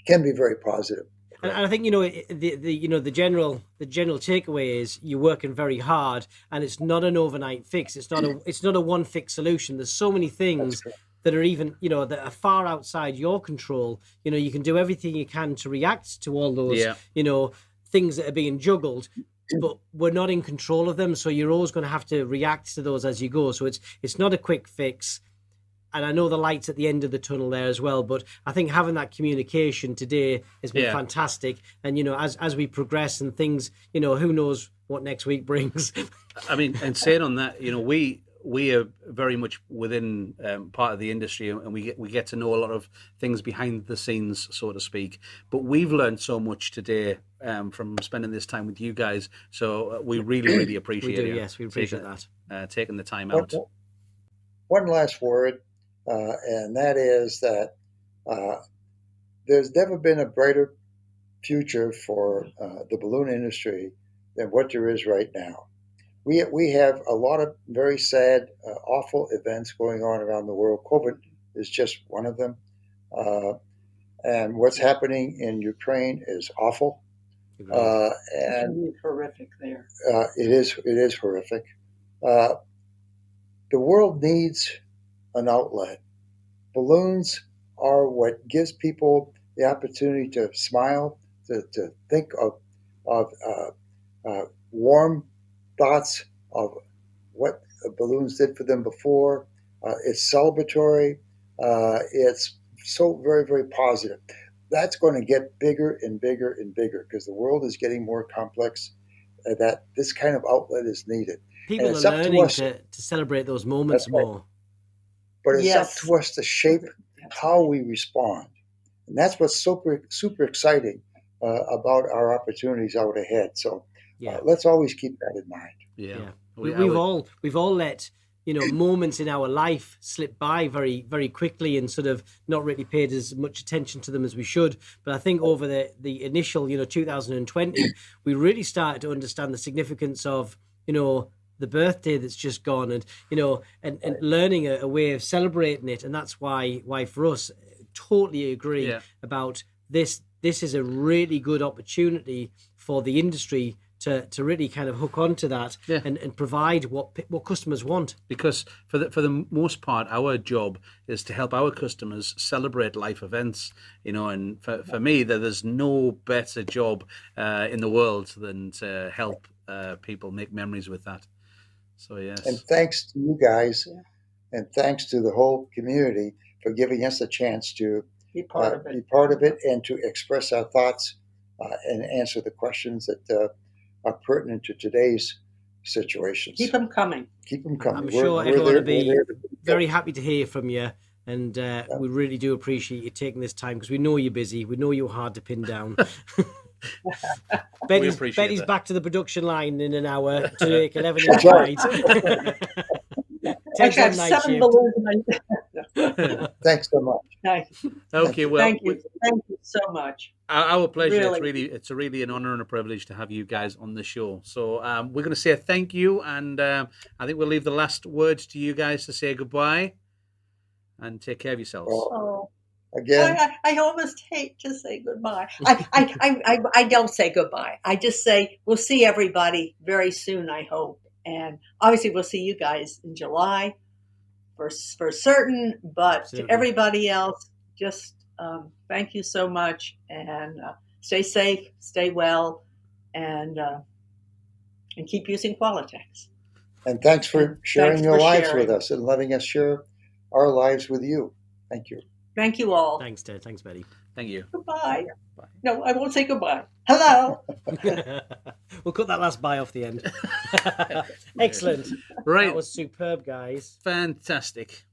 can be very positive. And I think the general takeaway is you're working very hard, and it's not an overnight fix. It's not a one fix solution. There's so many things that are even that are far outside your control. You can do everything you can to react to all those things that are being juggled, but we're not in control of them. So you're always going to have to react to those as you go. So it's not a quick fix. And I know the light's at the end of the tunnel there as well, but I think having that communication today has been fantastic. And, as we progress and things, who knows what next week brings. I mean, and saying on that, we are very much within part of the industry, and we get to know a lot of things behind the scenes, so to speak. But we've learned so much today from spending this time with you guys. So we really, really appreciate it. Yes, we appreciate that. Taking the time out. One last word. And that is that there's never been a brighter future for the balloon industry than what there is right now. We have a lot of very sad, awful events going on around the world. COVID is just one of them. And what's happening in Ukraine is awful. And it's horrific there. It is horrific. The world needs an outlet. Balloons are what gives people the opportunity to smile, to think of warm thoughts of what balloons did for them before. It's celebratory. It's so very, very positive. That's going to get bigger and bigger and bigger because the world is getting more complex. That this kind of outlet is needed. People are learning to celebrate those moments more. But it's up to us to shape how we respond. And that's what's super, super exciting about our opportunities out ahead. So let's always keep that in mind. Yeah. We've all let moments in our life slip by very, very quickly and sort of not really paid as much attention to them as we should. But I think over the initial 2020, we really started to understand the significance of the birthday that's just gone, and and learning a way of celebrating it. And that's why for us, totally agree about this. This is a really good opportunity for the industry to really kind of hook onto that and provide what customers want. Because for the most part, our job is to help our customers celebrate life events, and for me, there's no better job in the world than to help people make memories with that. So, yes. And thanks to you guys, and thanks to the whole community for giving us a chance to be part of it and to express our thoughts and answer the questions that are pertinent to today's situations. Keep them coming. Keep them coming. I'm sure everyone will be very happy to hear from you. And we really do appreciate you taking this time, because we know you're busy. We know you're hard to pin down. Betty's back to the production line in an hour to make 11-inch bites. Takes on night shift. Thanks so much. Nice. Okay, well, thank you so much. Our pleasure. Really. It's really an honor and a privilege to have you guys on the show. So we're going to say thank you, and I think we'll leave the last words to you guys to say goodbye and take care of yourselves. Oh. Again, I almost hate to say goodbye. I don't say goodbye. I just say we'll see everybody very soon, I hope. And obviously we'll see you guys in July for certain. But Absolutely. To everybody else, just thank you so much, and stay safe, stay well, and keep using Qualatex. And thanks for sharing your lives with us and letting us share our lives with you. Thank you. Thank you all. Thanks, Ted. Thanks, Betty. Thank you. Goodbye. Bye. No, I won't say goodbye. Hello. We'll cut that last bye off the end. Excellent. Right. That was superb, guys. Fantastic.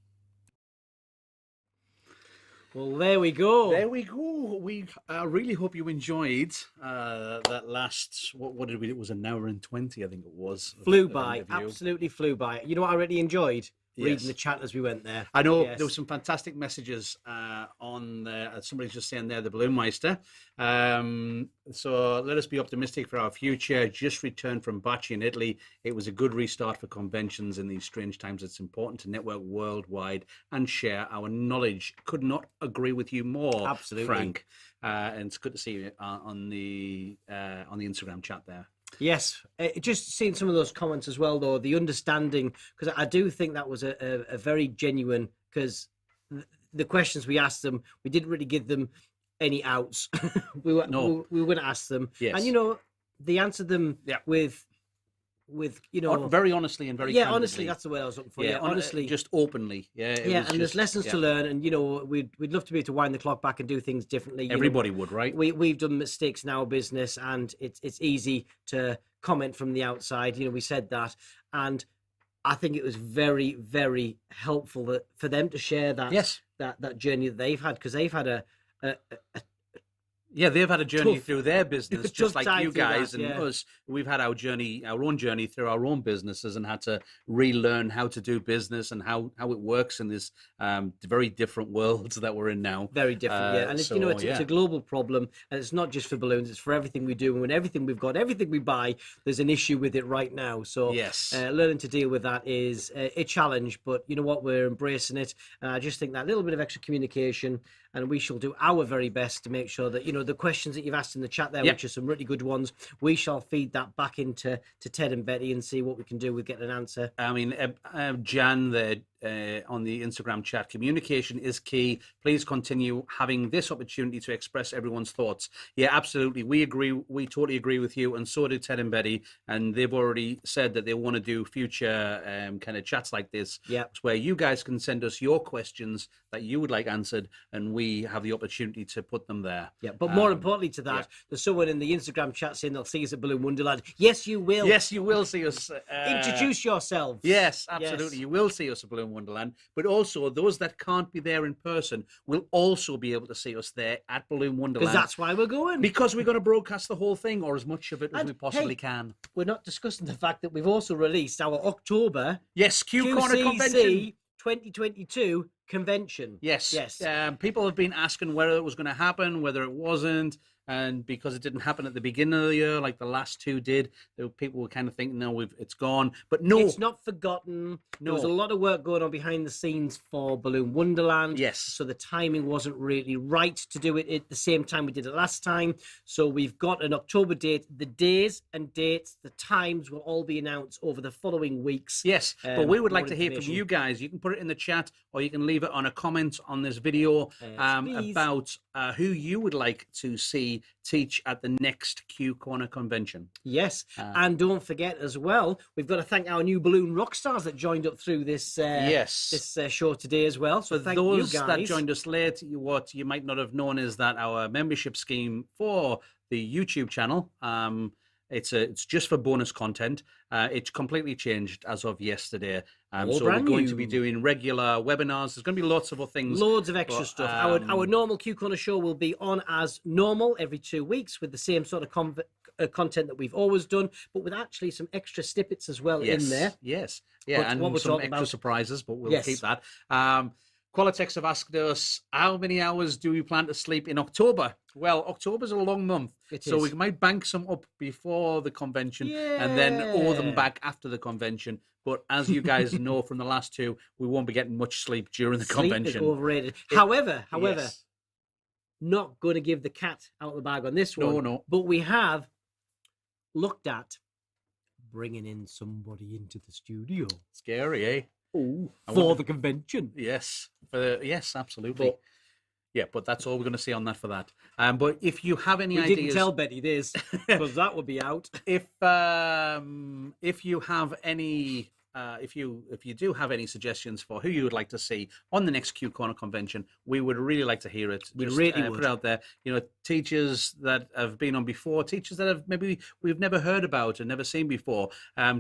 Well, there we go. There we go. We really hope you enjoyed that last, what did we do? It was an hour and 20, I think it was. Flew by. Absolutely flew by. You know what I really enjoyed? Reading the chat as we went there. I know there were some fantastic messages on there. Somebody's just saying there, the Balloon Meister. So let us be optimistic for our future. Just returned from Bacci in Italy. It was a good restart for conventions in these strange times. It's important to network worldwide and share our knowledge. Could not agree with you more. Absolutely, Frank. And it's good to see you on the Instagram chat there. Yes, just seeing some of those comments as well, though, the understanding, because I do think that was a very genuine, because the questions we asked them, we didn't really give them any outs. we were going to ask them. Yes. And, they answered them with very honestly and very candidly. Honestly, that's the word I was looking for. Yeah, honestly, just openly. There's lessons to learn, and we'd love to be able to wind the clock back and do things differently. Everybody would, right? We've done mistakes in our business, and it's easy to comment from the outside. We said that, and I think it was very, very helpful for them to share that that journey that they've had, because they've had a they've had a journey through their business, just like you guys and us. We've had our own journey through our own businesses, and had to relearn how to do business and how it works in this very different worlds that we're in now. Very different, and it's a global problem, and it's not just for balloons; it's for everything we do. And when everything we've got, everything we buy, there's an issue with it right now. So learning to deal with that is a challenge. But you know what? We're embracing it. I just think that little bit of extra communication, and we shall do our very best to make sure that the questions that you've asked in the chat there, which are some really good ones, we shall feed that back into Ted and Betty and see what we can do with getting an answer. I mean, Jan there on the Instagram chat, communication is key. Please continue having this opportunity to express everyone's thoughts. Yeah, absolutely. We agree. We totally agree with you. And so did Ted and Betty. And they've already said that they want to do future kind of chats like this, where you guys can send us your questions that you would like answered, and we have the opportunity to put them there. Yeah, but more importantly to that, there's someone in the Instagram chat saying they'll see us at Balloon Wonderland. Yes, you will. Yes, you will see us. Introduce yourselves. Yes, absolutely. Yes. You will see us at Balloon Wonderland, but also those that can't be there in person will also be able to see us there at Balloon Wonderland. Because that's why we're going. Because we're going to broadcast the whole thing, or as much of it as we possibly can. We're not discussing the fact that we've also released our October Q Corner Convention 2022 convention. Yes. People have been asking whether it was going to happen, whether it wasn't. and because it didn't happen at the beginning of the year like the last two did, people were kind of thinking, no, it's gone. But no, it's not forgotten. There was a lot of work going on behind the scenes for Balloon Wonderland. Yes. So the timing wasn't really right to do it at the same time we did it last time. So we've got an October date. The days and dates, the times will all be announced over the following weeks. Yes, but we would like to hear from you guys. You can put it in the chat, or you can leave it on a comment on this video about who you would like to see teach at the next Q Corner convention. Yes, and don't forget as well, we've got to thank our new balloon rock stars that joined up through this show today as well. So thank those you guys that joined us late. What you might not have known is that our membership scheme for the YouTube channel, it's just for bonus content. It's completely changed as of yesterday. So we're going to be doing regular webinars. There's going to be lots of other things. Loads of extra stuff. Our normal Q Corner show will be on as normal every 2 weeks with the same sort of content that we've always done, but with actually some extra snippets as well in there. Yes. Yeah, and some extra surprises, but we'll keep that. Qualatex have asked us, how many hours do we plan to sleep in October? Well, October's a long month, so we might bank some up before the convention and then owe them back after the convention. But as you guys know from the last two, we won't be getting much sleep during the convention. Sleep is overrated. However, not going to give the cat out of the bag on this one. No. But we have looked at bringing in somebody into the studio. Scary, eh? For the convention. Yes, absolutely. But that's all we're going to say on that for that. But if you have any ideas, we didn't tell Betty this because that would be out. If you have any, if you do have any suggestions for who you would like to see on the next Q Corner convention, we would really like to hear it. We really would put it out there. Teachers that have been on before, teachers that have maybe we've never heard about and never seen before.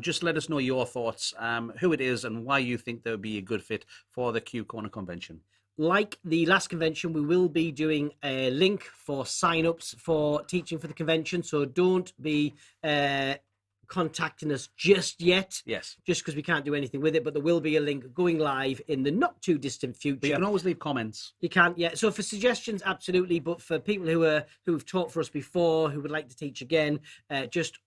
Just let us know your thoughts, who it is, and why you think they would be a good fit for the Q Corner convention. Like the last convention, we will be doing a link for sign-ups for teaching for the convention. So don't be contacting us just yet. Yes. Just because we can't do anything with it. But there will be a link going live in the not too distant future. But you can always leave comments. You can, yeah. So for suggestions, absolutely. But for people who've taught for us before, who would like to teach again, just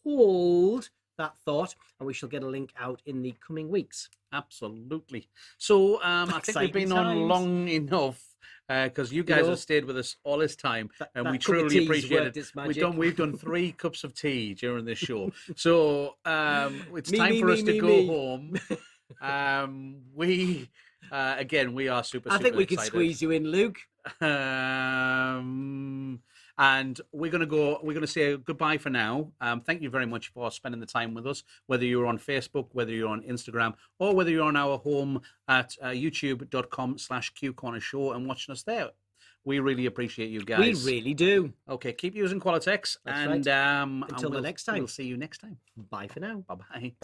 hold that thought, and we shall get a link out in the coming weeks. Absolutely. So I think we've been on long enough because you guys have stayed with us all this time, and we truly appreciate it. We've done 3 cups of tea during this show, so it's time for us to go home. We are super. I think we could squeeze you in, Luke. And we're going to say goodbye for now. Thank you very much for spending the time with us, whether you're on Facebook, whether you're on Instagram, or whether you're on our home at youtube.com/Q Corner Show and watching us there. We really appreciate you guys. We really do. Okay, keep using Qualatex. That's right. Until the next time. We'll see you next time. Bye for now. Bye-bye.